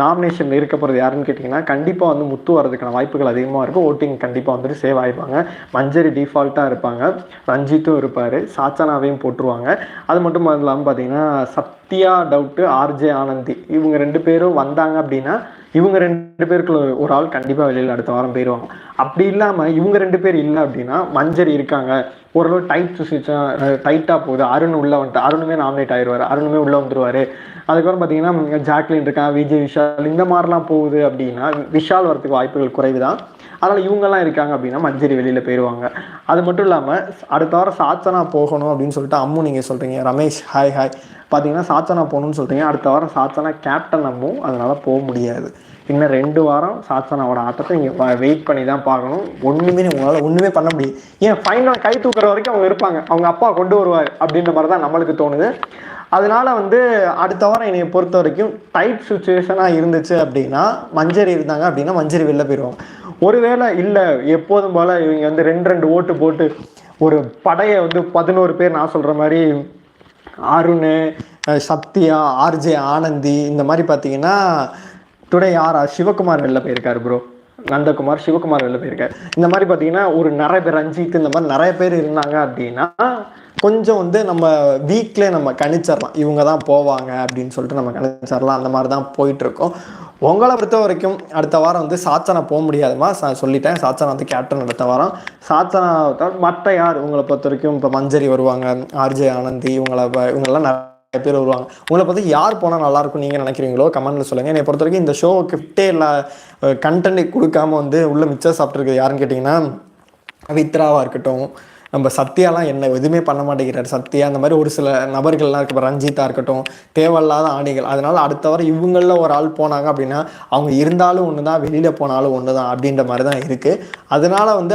நாமினேஷன் இருக்க போகிறது யாருன்னு கேட்டிங்கன்னா கண்டிப்பாக வந்து முத்து வரதுக்கான வாய்ப்புகள் அதிகமாக இருக்கும். ஓட்டிங் கண்டிப்பாக வந்துட்டு சேவ் ஆகிப்பாங்க. மஞ்சரி டிஃபால்ட்டாக இருப்பாங்க, ரஞ்சித்தும் இருப்பார், சாச்சனாவையும் போட்டுருவாங்க. அது மட்டும் இல்லாமல் பார்த்தீங்கன்னா சத்யா டவுட்டு, ஆர்ஜே ஆனந்தி இவங்க 2 பேரும் வந்தாங்க அப்படின்னா இவங்க 2 பேருக்குள்ள ஒரு ஆள் கண்டிப்பாக வெளியில் அடுத்த வாரம் போயிடுவாங்க. அப்படி இல்லாமல் இவங்க 2 பேர் இல்லை அப்படின்னா மஞ்சரி இருக்காங்க, ஓரளவு டைட்டாக போகுது, அருண் உள்ளே வந்துட்டு அருணுமே நாமினேட் ஆயிடுவார், அருணுமே உள்ளே வந்துடுவார். அதுக்கப்புறம் பார்த்தீங்கன்னா ஜாக்லின் இருக்கான், விஜய் விஷால் இந்த மாதிரிலாம் போகுது அப்படின்னா விஷால் வரதுக்கு வாய்ப்புகள் குறைவு தான். அதனால் இவங்கெல்லாம் இருக்காங்க அப்படின்னா மஞ்சரி வெளியில் போயிடுவாங்க. அது மட்டும் இல்லாமல் அடுத்த வாரம் சாச்சனா போகணும் அப்படின்னு சொல்லிட்டு அம்மு நீங்கள் சொல்கிறீங்க, ரமேஷ் ஹாய் பார்த்தீங்கன்னா சாச்சனா போகணும்னு சொல்கிறீங்க. அடுத்த வாரம் சாச்சனா கேப்டன் அம்மு, அதனால் போக முடியாது. இன்னும் 2 வாரம் சாச்சனாவோட ஆட்டத்தை நீங்கள் வெயிட் பண்ணி தான் பார்க்கணும். உங்களால் ஒன்றுமே பண்ண முடியும். ஏன் ஃபைனல் கை தூக்குற வரைக்கும் அவங்க இருப்பாங்க, அவங்க அப்பா கொண்டு வருவார் அப்படின்ற மாதிரி தான் நம்மளுக்கு தோணுது. அதனால வந்து அடுத்த வாரம் என்னை பொறுத்த வரைக்கும் டைட் சுச்சுவேஷனாக இருந்துச்சு அப்படின்னா மஞ்சரி இருந்தாங்க அப்படின்னா மஞ்சரி வெளில போயிடுவாங்க. ஒருவேளை இல்லை எப்போதும் போல் இவங்க வந்து 2 ஓட்டு போட்டு ஒரு படையை வந்து 11 பேர் நான் சொல்கிற மாதிரி அருண், சத்யா, ஆர்ஜே ஆனந்தி இந்த மாதிரி பார்த்தீங்கன்னா டுடே சிவகுமார் வெளில போயிருக்காரு ப்ரோ, நந்தகுமார் சிவகுமார் வெளில போயிருக்காரு. இந்த மாதிரி பார்த்தீங்கன்னா ஒரு நிறைய பேர் ரஞ்சித் இந்த மாதிரி நிறைய பேர் இருந்தாங்க அப்படின்னா கொஞ்சம் வந்து நம்ம வீக்லேயே நம்ம கணிச்சிடலாம் இவங்க தான் போவாங்க அப்படின்னு சொல்லிட்டு நம்ம கணிச்சிடலாம். அந்த மாதிரி தான் போயிட்டுருக்கோம். உங்களை பொறுத்த வரைக்கும் அடுத்த வாரம் வந்து சாச்சனா போக முடியாதுமா, சொல்லிட்டேன். சாச்சனா வந்து கேப்டன் அடுத்த வாரம். சாச்சனா மற்ற யார் உங்களை பொறுத்த வரைக்கும் இப்போ மஞ்சரி வருவாங்க, ஆர்ஜே ஆனந்தி இவங்கெல்லாம் நிறைய பேர் வருவாங்க. உங்களை பற்றி யார் போனால் நல்லாயிருக்கும் நீங்கள் நினைக்கிறீங்களோ கமெண்ட்டில் சொல்லுங்கள். என்னை பொறுத்த வரைக்கும் இந்த ஷோவுக்கு ஃபிட்டே இல்லை கண்டென்ட் கொடுக்காம வந்து உள்ள மிச்சம் சாப்பிட்ருக்கு யாருன்னு கேட்டிங்கன்னா வித்ராவாக இருக்கட்டும், நம்ம சத்யாலாம் என்ன எதுவுமே பண்ண மாட்டேங்கிறார் சத்யா. அந்த மாதிரி ஒரு சில நபர்கள்லாம் இருக்கு, இப்போ ரஞ்சித்தாக இருக்கட்டும், தேவையில்லாத ஆணைகள். அதனால் அடுத்த வாரம் இவங்களில் ஒரு ஆள் போனாங்க அப்படின்னா அவங்க இருந்தாலும் ஒன்று தான், வெளியில் போனாலும் ஒன்று தான் அப்படின்ற மாதிரி தான் இருக்குது. அதனால் வந்து